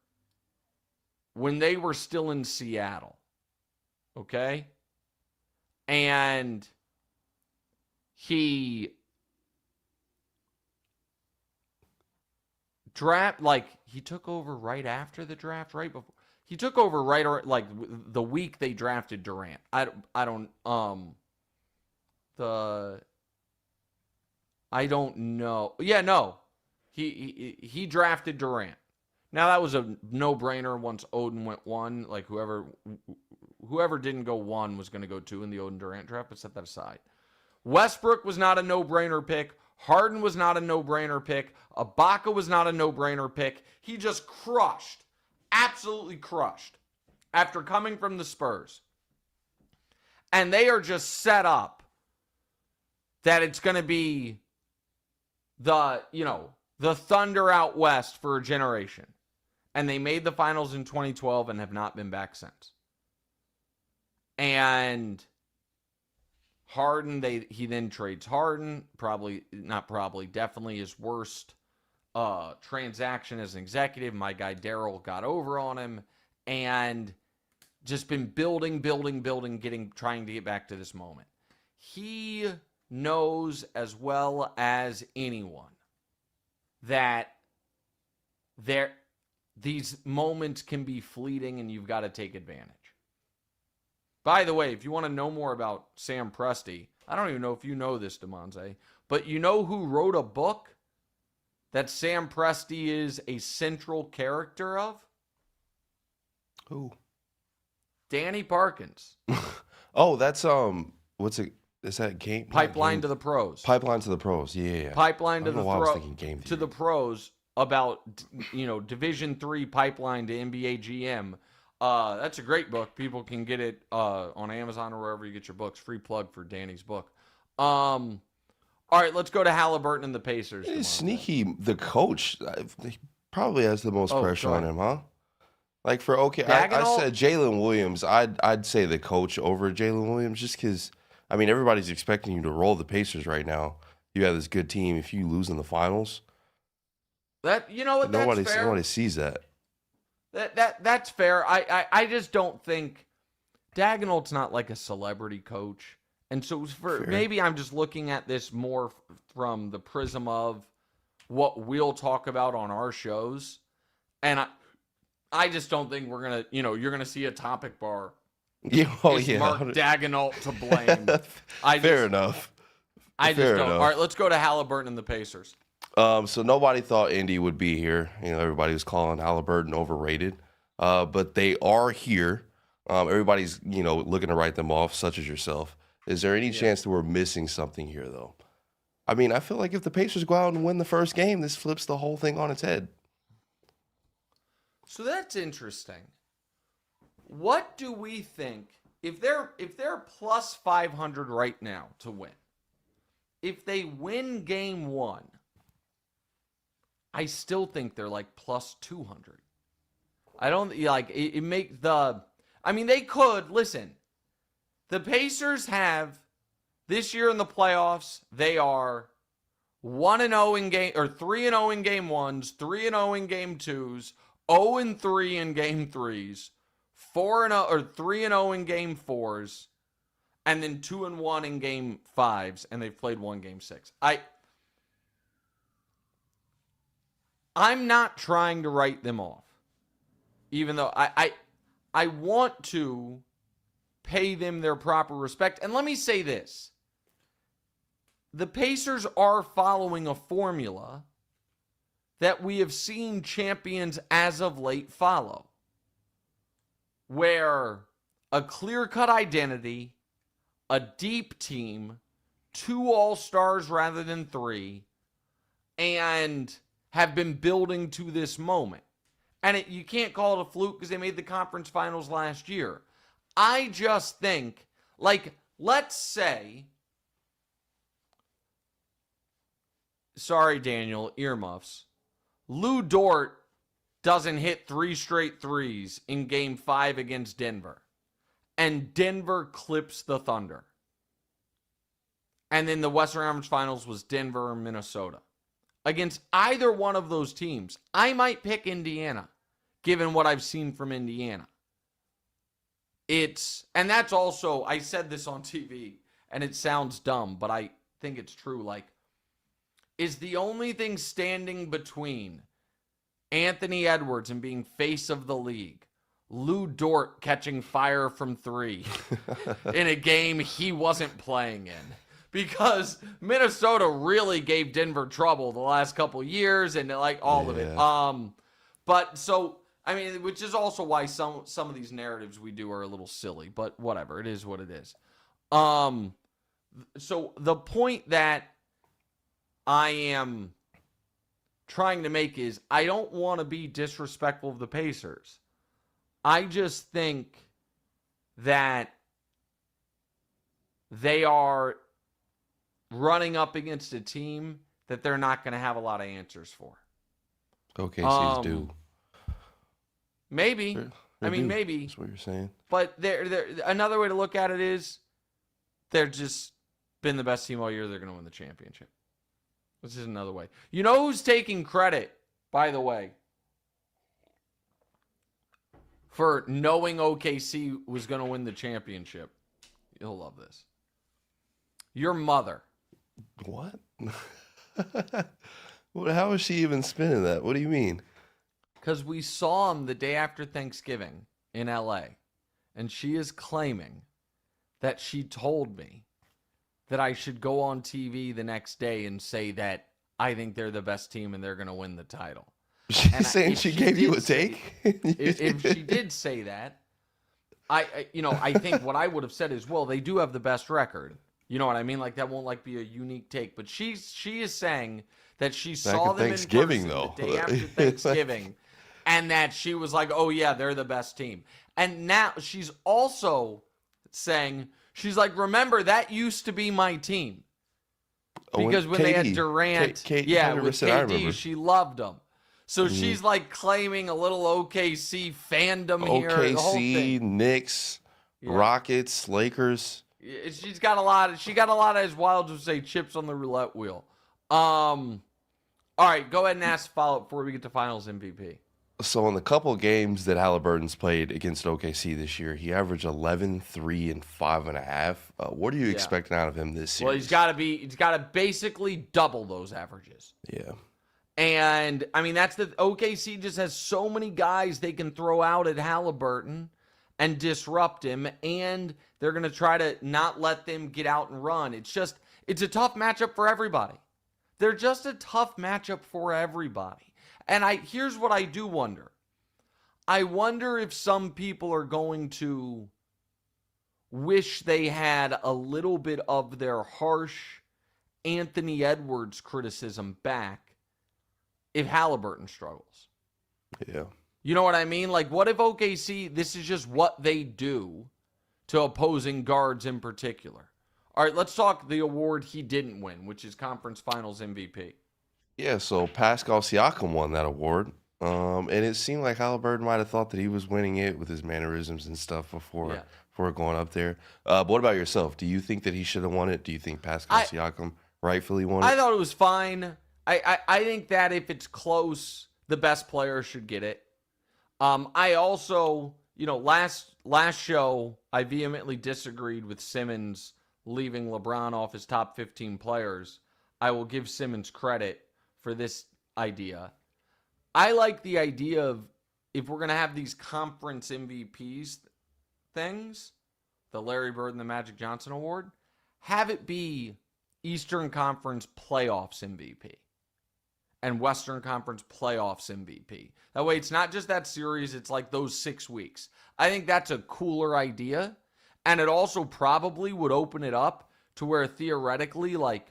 when they were still in Seattle. Okay? And he he took over right after the draft, right before. He took over right or like the week they drafted Durant. I don't know. Yeah, no. He drafted Durant. Now that was a no-brainer once Odin went 1, like whoever didn't go 1 was going to go 2 in the Odin Durant draft, but set that aside. Westbrook was not a no-brainer pick. Harden was not a no-brainer pick. Ibaka was not a no-brainer pick. He just crushed. Absolutely crushed after coming from the Spurs. And they are just set up that it's going to be the Thunder out west for a generation. And they made the finals in 2012 and have not been back since. And Harden, he then trades Harden. Definitely his worst transaction as an executive. My guy Daryl got over on him and just been building, trying to get back to this moment. He knows as well as anyone that these moments can be fleeting and you've got to take advantage. By the way, if you want to know more about Sam Presti, I don't even know if you know this, Damonza, but you know who wrote a book that Sam Presti is a central character of? Who? Danny Parkins. Oh, that's what's it? Is that game? Pipeline to the Pros. Pipeline to the Pros. Yeah. Pipeline to the Pros about Division III pipeline to NBA GM. That's a great book. People can get it on Amazon or wherever you get your books. Free plug for Danny's book. All right, let's go to Haliburton and the Pacers. It's sneaky. The coach he probably has the most pressure on him, huh? Like for I said Jalen Williams. I'd say the coach over Jalen Williams just because everybody's expecting you to roll the Pacers right now. You have this good team. If you lose in the finals, that's fair. Nobody sees that. That's fair. I just don't think Daigneault's not like a celebrity coach. And so maybe I'm just looking at this more from the prism of what we'll talk about on our shows. And I just don't think we're going to, you're going to see a topic bar. Mark Daigneault to blame? Fair enough. I just don't. All right, let's go to Haliburton and the Pacers. So nobody thought Indy would be here. Everybody was calling Haliburton overrated. But they are here. Everybody's, looking to write them off, such as yourself. Is there any chance that we're missing something here, though? I mean, I feel like if the Pacers go out and win the first game, this flips the whole thing on its head. So that's interesting. What do we think if they're plus 500 right now to win? If they win game 1, I still think they're like plus 200. I don't like it make the I mean they could listen. The Pacers have this year in the playoffs, they are 1-0 in game or 3-0 in game 1s, 3-0 in game 2s, 0-3 in game 3s, 4-0 or 3-0 in game 4s, and then 2-1 in game 5s, and they've played one game 6. I'm not trying to write them off, even though I want to pay them their proper respect. And let me say this. The Pacers are following a formula that we have seen champions as of late follow, where a clear-cut identity, a deep team, 2 all-stars rather than 3, and have been building to this moment. And you can't call it a fluke because they made the conference finals last year. I just think, let's say, sorry, Daniel, earmuffs, Lou Dort doesn't hit 3 straight threes in game 5 against Denver, and Denver clips the Thunder. And then the Western Conference Finals was Denver or Minnesota. Against either one of those teams, I might pick Indiana, given what I've seen from Indiana. And that's also, I said this on TV, and it sounds dumb, but I think it's true. Is the only thing standing between Anthony Edwards and being face of the league Lou Dort catching fire from 3 in a game he wasn't playing in? Because Minnesota really gave Denver trouble the last couple years and all of it. But so, I mean, which is also why some of these narratives we do are a little silly, but whatever, it is what it is. So the point that I am trying to make is I don't want to be disrespectful of the Pacers. I just think that they are running up against a team that they're not going to have a lot of answers for. OKC's due. Maybe. Maybe. That's what you're saying. But another way to look at it is they're just been the best team all year. They're going to win the championship. This is another way. You know who's taking credit, by the way, for knowing OKC was going to win the championship? You'll love this. Your mother. What? How is she even spinning that? What do you mean? Because we saw him the day after Thanksgiving in LA, and she is claiming that she told me that I should go on TV the next day and say that I think they're the best team and they're going to win the title. She's saying she gave you a take? If she did say that, I think what I would have said is, well, they do have the best record. You know what I mean? That won't be a unique take. But she is saying that she saw them in person the day after Thanksgiving, and that she was like, oh yeah, they're the best team. And now she's also saying, she's like, remember, that used to be my team. Because when they had Durant, with KD, she loved them. So she's claiming a little OKC fandom here. OKC, Knicks, Rockets, Lakers. She's got a lot. She got a lot of, as Wild would say, chips on the roulette wheel. All right, go ahead and ask follow-up before we get to Finals MVP. So in the couple of games that Haliburton's played against OKC this year, he averaged 11, 3, and 5.5. What are you expecting out of him this series? Well, he's got to basically double those averages. Yeah. And I mean, that's the OKC just has so many guys they can throw out at Haliburton and disrupt him, and they're going to try to not let them get out and run. It's a tough matchup for everybody. They're just a tough matchup for everybody. And here's what I do wonder. I wonder if some people are going to wish they had a little bit of their harsh Anthony Edwards criticism back if Haliburton struggles. Yeah. You know what I mean? Like, what if OKC, this is just what they do to opposing guards in particular? All right, let's talk the award he didn't win, which is Conference Finals MVP. Yeah, so Pascal Siakam won that award. And it seemed like Haliburton might have thought that he was winning it with his mannerisms and stuff before going up there. But what about yourself? Do you think that he should have won it? Do you think Pascal Siakam rightfully won it? I thought it was fine. I think that if it's close, the best player should get it. I also, last show, I vehemently disagreed with Simmons leaving LeBron off his top 15 players. I will give Simmons credit for this idea. I like the idea of, if we're going to have these conference MVPs things, the Larry Bird and the Magic Johnson Award, have it be Eastern Conference Playoffs MVP and Western Conference Playoffs MVP. That way it's not just that series, it's like those 6 weeks. I think that's a cooler idea, and it also probably would open it up to where theoretically, like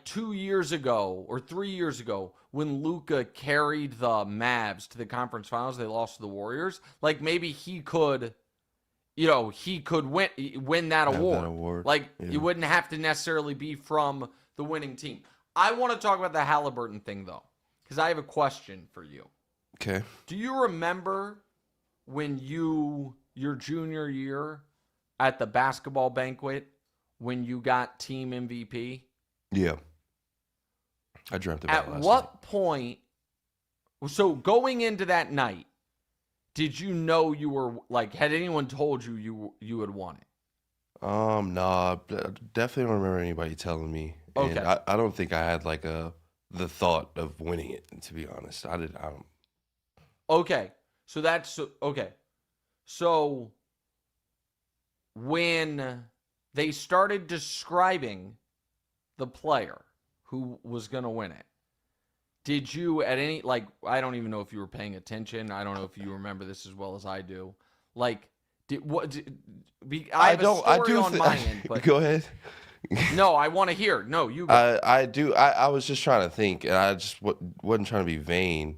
2 years ago or 3 years ago, when Luka carried the Mavs to the conference finals, they lost to the Warriors. Like, maybe he could, win that award. You wouldn't have to necessarily be from the winning team. I want to talk about the Haliburton thing, though, because I have a question for you. Okay. Do you remember when your junior year at the basketball banquet, when you got team MVP? Yeah. I dreamt about it last At what point, so going into that night, did you know you were, had anyone told you had won it? No, definitely don't remember anybody telling me. Okay. And I don't think I had the thought of winning it, to be honest. I don't. Okay. So that's okay. So when they started describing the player who was going to win it, did you at any, I don't even know if you were paying attention. I don't know if you remember this as well as I do. I have a story on my end. But go ahead. No, I want to hear. No, you go. I do. I was just trying to think, and I just wasn't trying to be vain.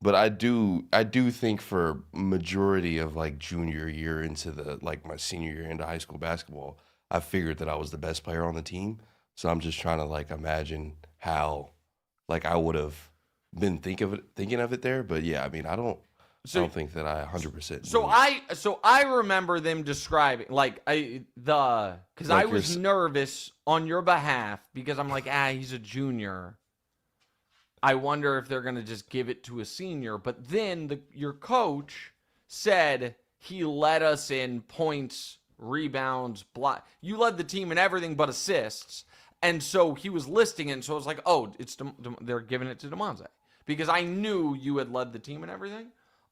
But I do think for majority of junior year into my senior year into high school basketball, I figured that I was the best player on the team. So I'm just trying to imagine how I would have been thinking of it there. But yeah, I mean, I don't think that I 100%. So I remember them describing because I was nervous on your behalf because I'm he's a junior. I wonder if they're going to just give it to a senior. But then your coach said he led us in points, rebounds, block. You led the team in everything but assists. And so he was listing it. And so I was like, oh, they're giving it to Damonza. Because I knew you had led the team and everything.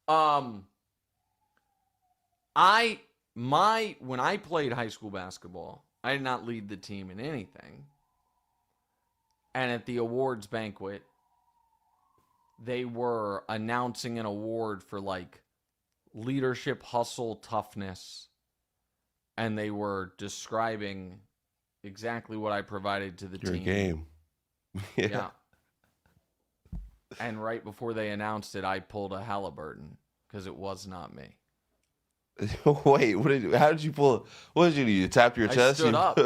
When I played high school basketball, I did not lead the team in anything. And at the awards banquet, they were announcing an award for leadership, hustle, toughness. And they were describing exactly what I provided to the team. Your game. Yeah. And right before they announced it, I pulled a Haliburton because it was not me. Wait, how did you pull? What did you do? You tapped your chest? I stood up.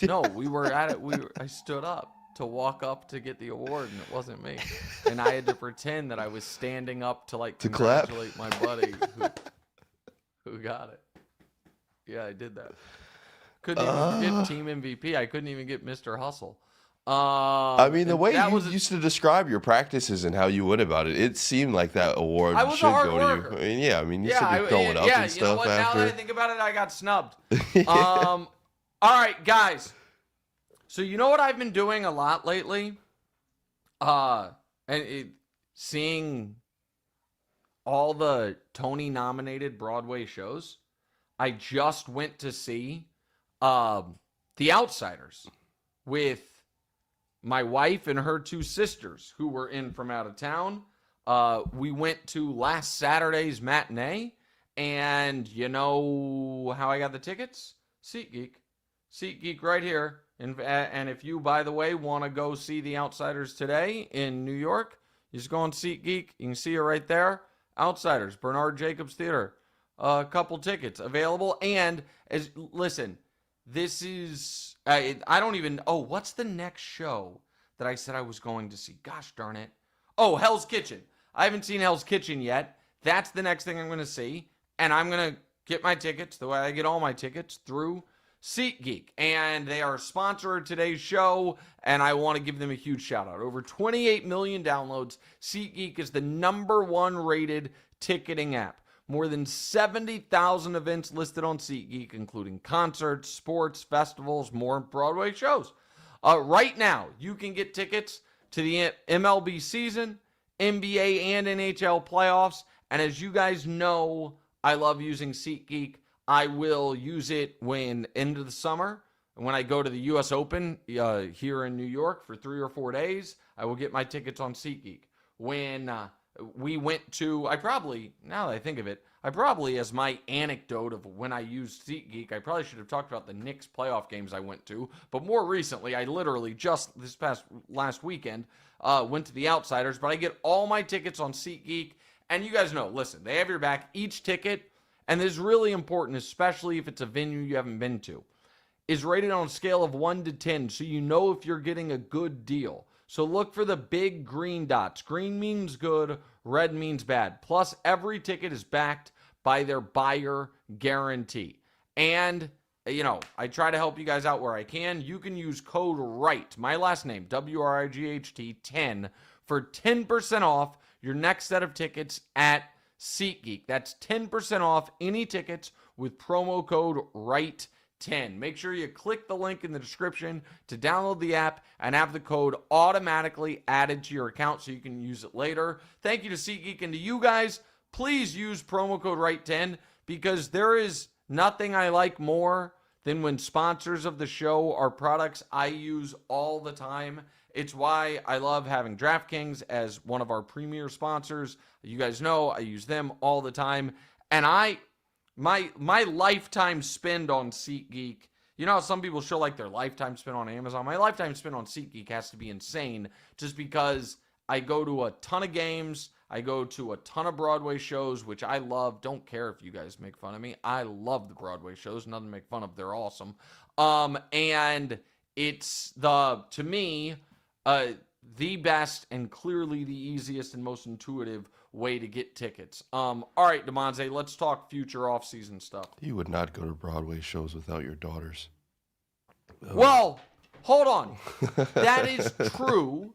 No, we were at it. I stood up to walk up to get the award, and it wasn't me. And I had to pretend that I was standing up to congratulate my buddy who got it. Yeah, I did that. Couldn't even get team MVP. I couldn't even get Mr. Hustle. I mean, the way you was used to describe your practices and how you went about it, it seemed like that award I was should a hard go worker. to you. I mean, yeah, I mean, you said you're throwing up and you know stuff what? after. Now that I think about it, I got snubbed. All right, guys. So you know what I've been doing a lot lately? Seeing all the Tony-nominated Broadway shows. I just went to see The Outsiders with my wife and her two sisters who were in from out of town. We went to last Saturday's matinee, and you know how I got the tickets? SeatGeek. SeatGeek right here. And if you, by the way, want to go see The Outsiders today in New York, you just go on SeatGeek. You can see it right there. Outsiders, Bernard Jacobs Theater. A couple tickets available. And listen, this is, I don't even, what's the next show that I said I was going to see? Gosh darn it. Oh, Hell's Kitchen. I haven't seen Hell's Kitchen yet. That's the next thing I'm going to see. And I'm going to get my tickets the way I get all my tickets, through SeatGeek. And they are a sponsor of today's show, and I want to give them a huge shout out. Over 28 million downloads. SeatGeek is the #1 rated ticketing app. More than 70,000 events listed on SeatGeek, including concerts, sports, festivals, more Broadway shows. Right now, you can get tickets to the MLB season, NBA and NHL playoffs. And as you guys know, I love using SeatGeek. I will use it when into the summer. When I go to the US Open here in New York for 3 or 4 days, I will get my tickets on SeatGeek. When we went to, now that I think of it, as my anecdote of when I used SeatGeek, I probably should have talked about the Knicks playoff games I went to. But more recently, I literally just last weekend went to the Outsiders. But I get all my tickets on SeatGeek. And you guys know, listen, they have your back. Each ticket, and this is really important, especially if it's a venue you haven't been to, is rated on a scale of 1 to 10, so you know if you're getting a good deal. So look for the big green dots. Green means good, red means bad. Plus, every ticket is backed by their buyer guarantee. And, you know, I try to help you guys out where I can. You can use code WRIGHT, my last name, WRIGHT 10, for 10% off your next set of tickets at SeatGeek. That's 10% off any tickets with promo code WRIGHT10. Make sure you click the link in the description to download the app and have the code automatically added to your account so you can use it later. Thank you to SeatGeek, and to you guys, please use promo code WRIGHT10, because there is nothing I like more than when sponsors of the show are products I use all the time. It's why I love having DraftKings as one of our premier sponsors. You guys know I use them all the time. And my lifetime spend on SeatGeek, you know how some people show like their lifetime spend on Amazon? My lifetime spend on SeatGeek has to be insane, just because I go to a ton of games. I go to a ton of Broadway shows, which I love. Don't care if you guys make fun of me. I love the Broadway shows. Nothing to make fun of. They're awesome. And it's to me, the best and clearly the easiest and most intuitive way to get tickets. All right, Damonza, let's talk future off-season stuff. You would not go to Broadway shows without your daughters. Well, hold on. That is true.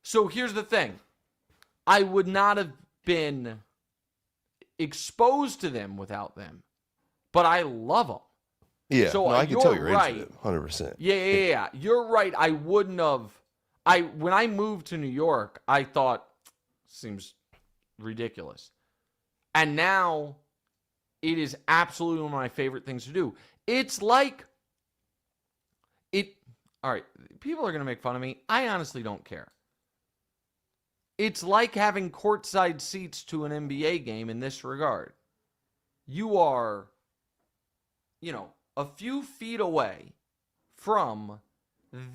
So here's the thing. I would not have been exposed to them without them, but I love them. Yeah, so no, I can tell you're right. into them, 100%. Yeah. You're right. I wouldn't have. When I moved to New York, I thought, seems ridiculous. And now it is absolutely one of my favorite things to do. It's like all right, people are going to make fun of me. I honestly don't care. It's like having courtside seats to an NBA game in this regard. You are, a few feet away from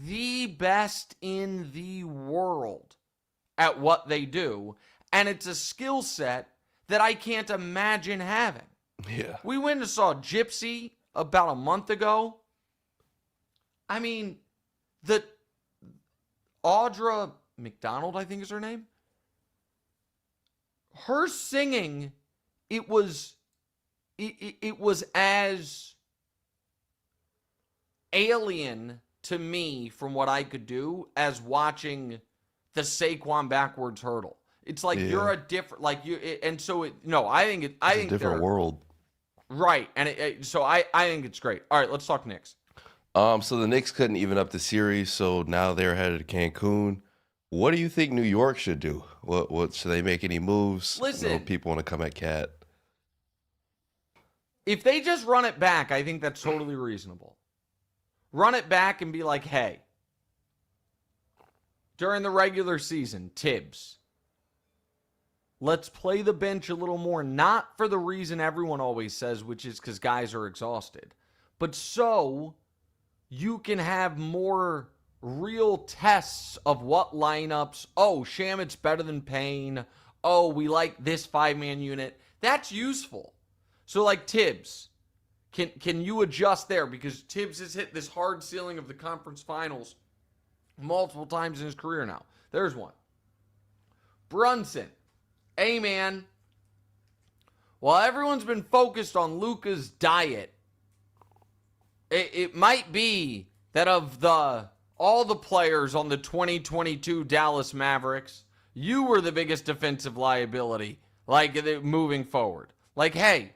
the best in the world at what they do, and it's a skill set that I can't imagine having. Yeah. We went and saw Gypsy about a month ago. I mean, the Audra McDonald, I think is her name. Her singing, it was as alien to me from what I could do as watching the Saquon backwards hurdle. It's like you're a different, like you, and so I think it's a different world. Right, and I think it's great. All right, let's talk Knicks. So the Knicks couldn't even up the series, so now they're headed to Cancun. What do you think New York should do? What should they make any moves? Listen, people want to come at Cat. If they just run it back, I think that's totally reasonable. Run it back and be like, hey, during the regular season, Tibbs, let's play the bench a little more, not for the reason everyone always says, which is because guys are exhausted, but so you can have more real tests of what lineups. Oh, Shamit's better than Payne. Oh, we like this 5-man unit. That's useful. So like Tibbs, can you adjust there? Because Tibbs has hit this hard ceiling of the conference finals multiple times in his career now. There's one. Brunson. Hey, man. While everyone's been focused on Luka's diet, it might be that of all the players on the 2022 Dallas Mavericks, you were the biggest defensive liability, like moving forward. Like, hey,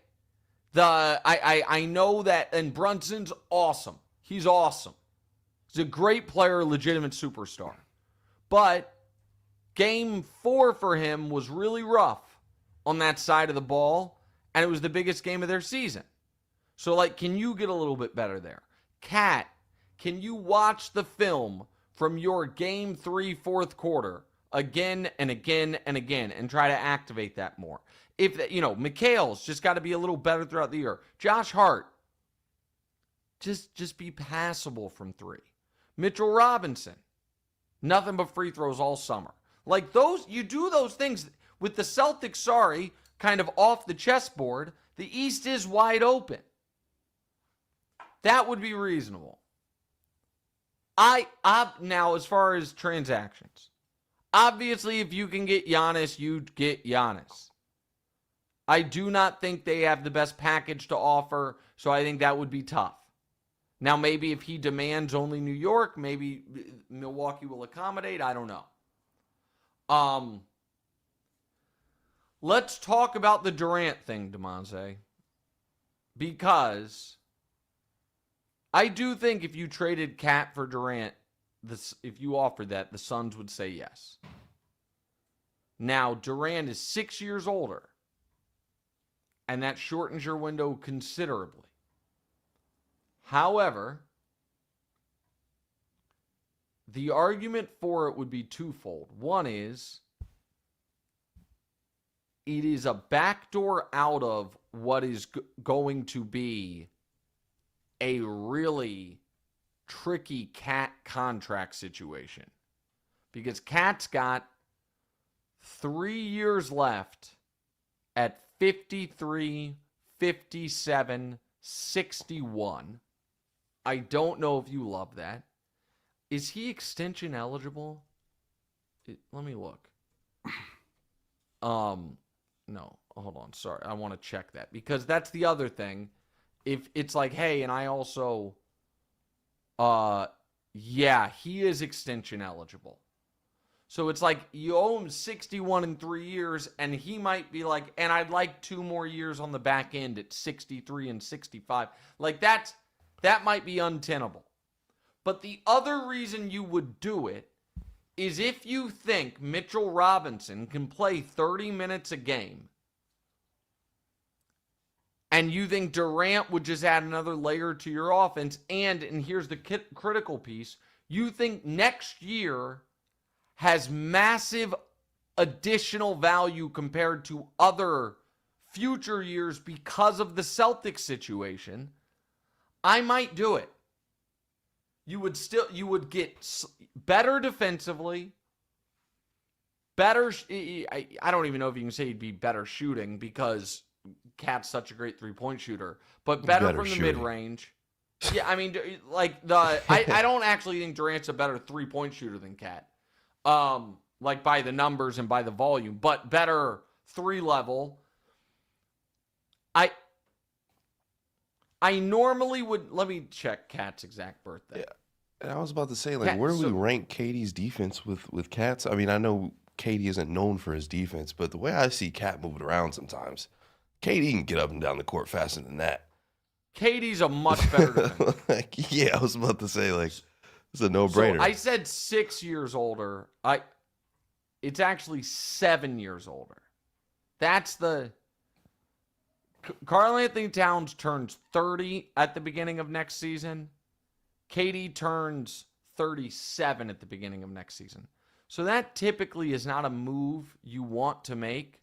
I know that, and Brunson's awesome. He's awesome. He's a great player, legitimate superstar. But game 4 for him was really rough on that side of the ball, and it was the biggest game of their season. So, like, can you get a little bit better there? Cat, can you watch the film from your game 3 fourth quarter again and again and again and try to activate that more? If, Mikhail's just got to be a little better throughout the year. Josh Hart, just be passable from 3. Mitchell Robinson, nothing but free throws all summer. Like those, you do those things with the Celtics, kind of off the chessboard. The East is wide open. That would be reasonable. Now, as far as transactions, obviously, if you can get Giannis, you'd get Giannis. I do not think they have the best package to offer, so I think that would be tough. Now, maybe if he demands only New York, maybe Milwaukee will accommodate. I don't know. Let's talk about the Durant thing, Damonza, because I do think if you traded Cat for Durant, if you offered that, the Suns would say yes. Now, Durant is 6 years older, and that shortens your window considerably. However, the argument for it would be twofold. One is, it is a backdoor out of what is going to be a really tricky Cat contract situation. Because Cat's got 3 years left at 53, 57, 61. I don't know if you love that. Is he extension eligible? Let me look. No, hold on. Sorry, I want to check that because that's the other thing. If it's like, hey, and I also, yeah, he is extension eligible. So it's like you owe him 61 in 3 years, and he might be like, and I'd like 2 more years on the back end at 63 and 65. Like that might be untenable. But the other reason you would do it is if you think Mitchell Robinson can play 30 minutes a game, and you think Durant would just add another layer to your offense, and here's the critical piece, you think next year has massive additional value compared to other future years because of the Celtics situation, I might do it. You would get better defensively, better. I don't even know if you can say he'd be better shooting because Cat's such a great 3-point shooter, but better from the mid-range. Yeah, I mean, I don't actually think Durant's a better 3-point shooter than Cat. Like by the numbers and by the volume, but better 3 level. I normally would, let me check Cat's exact birthday. And I was about to say, like, Yeah, where do we rank KD's defense with Cat's? I mean, I know KD isn't known for his defense, but the way I see Cat moving around sometimes, KD can get up and down the court faster than that. KD's a much better defender. Like, yeah, I was about to say, like, it's a no-brainer. So I said 6 years older. It's actually 7 years older. That's Karl Anthony Towns turns 30 at the beginning of next season. KD turns 37 at the beginning of next season. So that typically is not a move you want to make.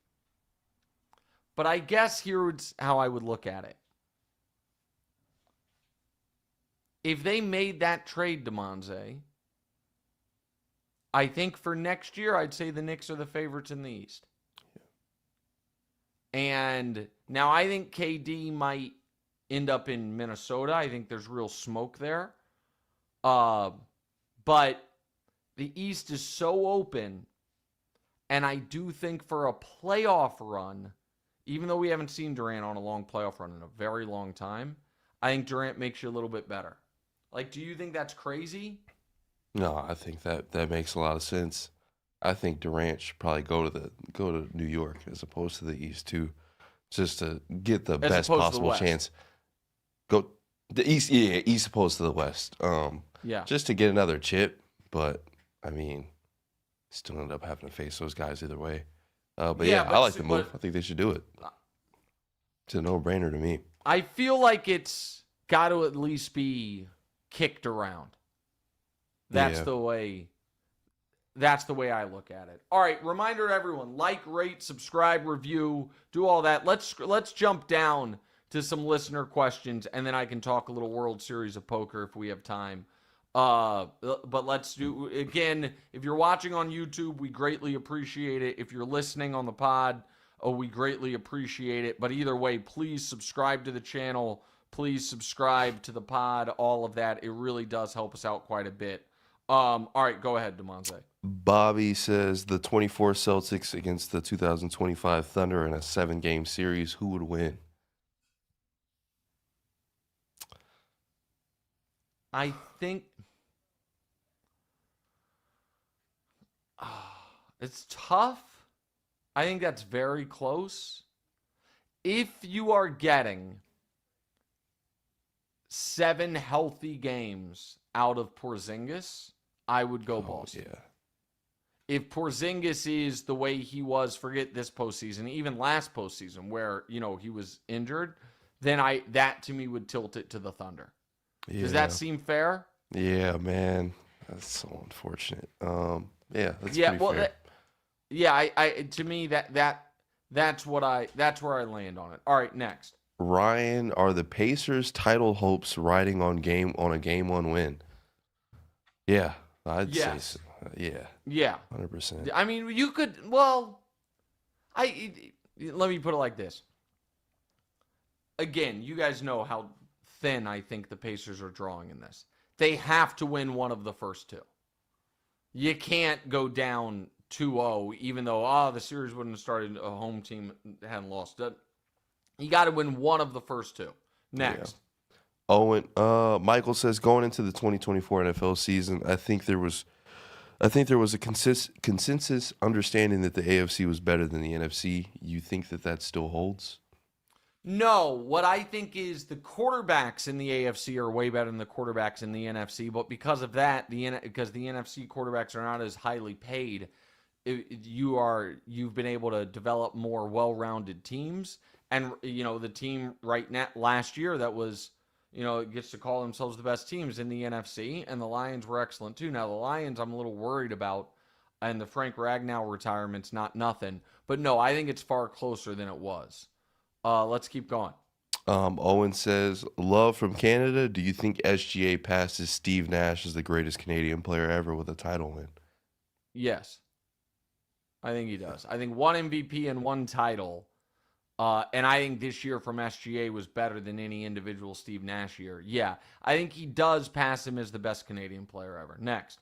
But I guess here's how I would look at it. If they made that trade, Damonza, I think for next year, I'd say the Knicks are the favorites in the East. And now I think KD might end up in Minnesota. I think there's real smoke there. But the East is so open, and I do think for a playoff run, even though we haven't seen Durant on a long playoff run in a very long time, I think Durant makes you a little bit better. Like, do you think that's crazy? No, I think that makes a lot of sense. I think Durant should probably go to New York as opposed to the East too, just to get the best possible chance. Go the East, yeah, East opposed to the West. Yeah, just to get another chip. But I mean, still end up having to face those guys either way. But I like the move. I think they should do it. It's a no-brainer to me. I feel like it's got to at least be kicked around. That's the way I look at it. All right, reminder to everyone, like, rate, subscribe, review, do all that. Let's jump down to some listener questions, and then I can talk a little World Series of Poker if we have time. But let's do, again, if you're watching on YouTube, we greatly appreciate it. If you're listening on the pod, we greatly appreciate it. But either way, please subscribe to the channel. Please subscribe to the pod, all of that. It really does help us out quite a bit. All right, go ahead, Damonza. Bobby says the 24 Celtics against the 2025 Thunder in a 7-game series. Who would win? I think it's tough. I think that's very close. If you are getting 7 healthy games out of Porzingis, I would go Boston. Yeah. If Porzingis is the way he was, forget this postseason, even last postseason where, he was injured, then that to me would tilt it to the Thunder. Yeah. Does that seem fair? Yeah, man. That's so unfortunate. That's pretty fair. To me that's where I land on it. All right, next. Ryan, are the Pacers' title hopes riding on a game 1 win? Yeah, I'd say so. Yeah, 100%. I mean, you could. Well, let me put it like this. Again, you guys know how thin I think the Pacers are drawing in this. They have to win one of the first 2. You can't go down 2-0, even though the series wouldn't have started. A home team hadn't lost it. You got to win one of the first 2. Next. Yeah. Owen, Michael says going into the 2024 NFL season, I think there was a consensus understanding that the AFC was better than the NFC. You think that still holds? No, what I think is the quarterbacks in the AFC are way better than the quarterbacks in the NFC, but because of that, because the NFC quarterbacks are not as highly paid, you've been able to develop more well-rounded teams. And the team right now last year that was, gets to call themselves the best teams in the NFC, and the Lions were excellent too. Now the Lions I'm a little worried about, and the Frank Ragnow retirement's not nothing, but no, I think it's far closer than it was. Let's keep going. Owen says, love from Canada. Do you think SGA passes Steve Nash as the greatest Canadian player ever with a title win? Yes. I think he does. I think 1 MVP and 1 title. And I think this year from SGA was better than any individual Steve Nash year. Yeah, I think he does pass him as the best Canadian player ever. Next.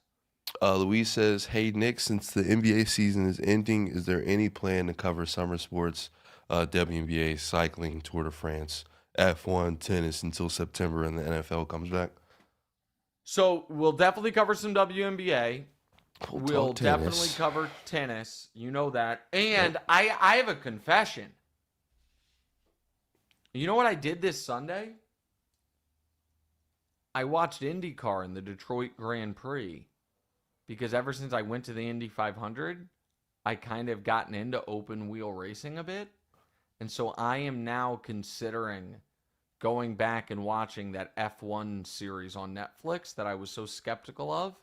Louise says, hey, Nick, since the NBA season is ending, is there any plan to cover summer sports, WNBA, cycling, Tour de France, F1, tennis until September and the NFL comes back? So we'll definitely cover some WNBA. We'll talk definitely tennis. cover tennis. You know that. And I have a confession. You know what I did this Sunday? I watched IndyCar in the Detroit Grand Prix because ever since I went to the Indy 500, I kind of gotten into open wheel racing a bit. And so I am now considering going back and watching that F1 series on Netflix that I was so skeptical of,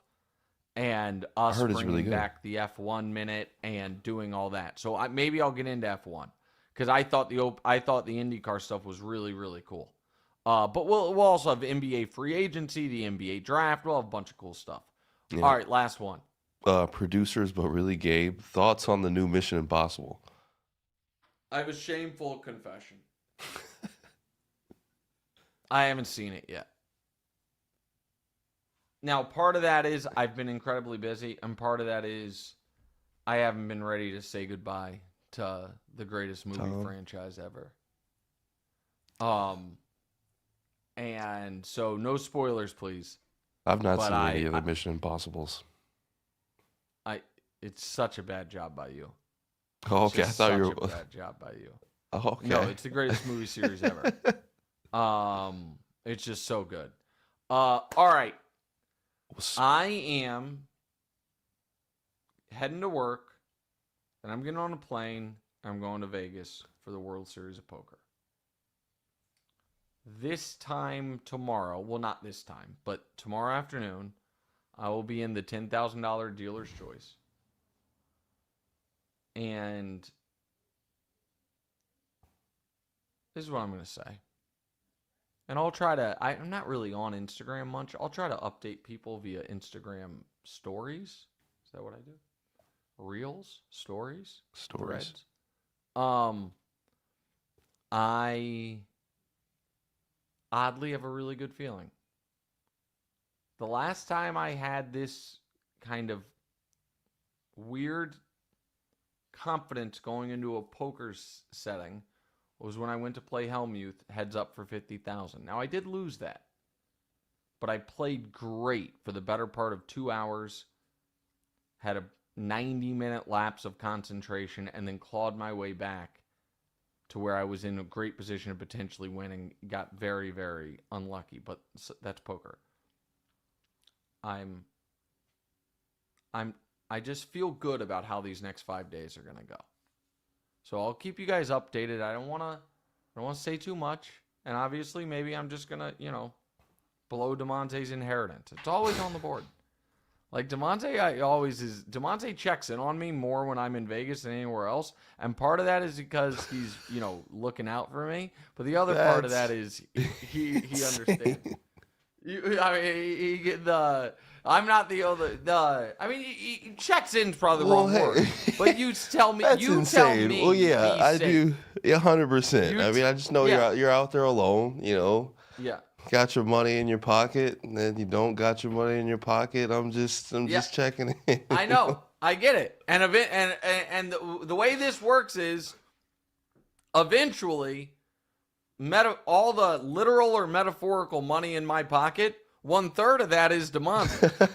and us bringing back the F1 minute and doing all that. So maybe I'll get into F1 because I thought the IndyCar stuff was really, really cool. But we'll also have NBA free agency, the NBA draft. We'll have a bunch of cool stuff. Yeah. All right, last one. Producers, but really, Gabe, thoughts on the new Mission Impossible? I have a shameful confession. I haven't seen it yet. Now, part of that is I've been incredibly busy, and part of that is I haven't been ready to say goodbye to the greatest movie franchise ever. And so no spoilers, please. I've not seen any of the Mission Impossibles. It's such a bad job by you. Oh, okay. I thought you were a bad job by you. Oh, okay. No, it's the greatest movie series ever. It's just so good. All right. I am heading to work, and I'm getting on a plane, and I'm going to Vegas for the World Series of Poker. This time tomorrow, well, not this time, but tomorrow afternoon, I will be in the $10,000 dealer's choice. And this is what I'm going to say. And I'll try to, I'm not really on Instagram much. I'll try to update people via Instagram stories. Is that what I do? Reels? Stories? Threads? I oddly have a really good feeling. The last time I had this kind of weird confidence going into a poker setting was when I went to play Helmuth heads up for 50,000. Now I did lose that, but I played great for the better part of 2 hours, had a 90-minute lapse of concentration, and then clawed my way back to where I was in a great position of potentially winning. Got very, very unlucky, but that's poker. I just feel good about how these next 5 days are going to go. So I'll keep you guys updated. I don't want to say too much. And obviously maybe I'm just going to, blow Damonza's inheritance. It's always on the board. Like Damonza checks in on me more when I'm in Vegas than anywhere else. And part of that is because he's, looking out for me. But the other part of that is he understands. I'm not the other. He checks in's probably the wrong word. But you tell me. That's you insane. tell me. Well, yeah, I safe. do. Yeah, 100%. I just know you're out there alone. Yeah. Got your money in your pocket, and then you don't got your money in your pocket. I'm just checking in. I know. I get it. And the way this works is, eventually, all the literal or metaphorical money in my pocket, 1/3 of that is Damonza.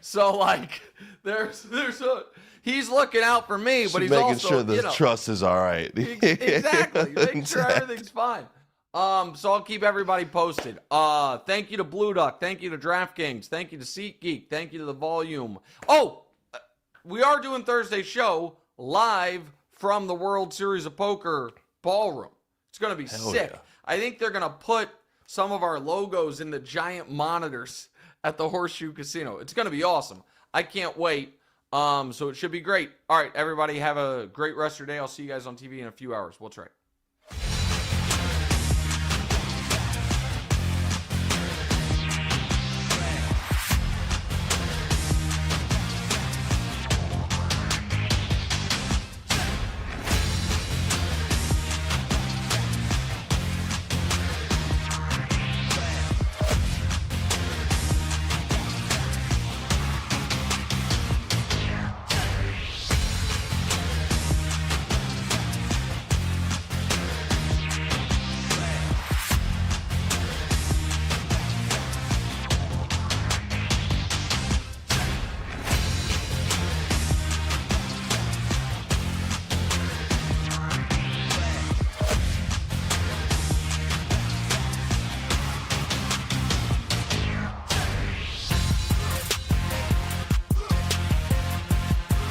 So he's looking out for me, but he's making also sure the trust is all right. Exactly, making sure everything's fine. So I'll keep everybody posted. Thank you to Blue Duck. Thank you to DraftKings. Thank you to SeatGeek. Thank you to The Volume. Oh, we are doing Thursday's show live from the World Series of Poker ballroom. It's going to be sick. Yeah. I think they're going to put some of our logos in the giant monitors at the Horseshoe Casino. It's going to be awesome. I can't wait. So it should be great. All right, everybody, have a great rest of your day. I'll see you guys on TV in a few hours. We'll try.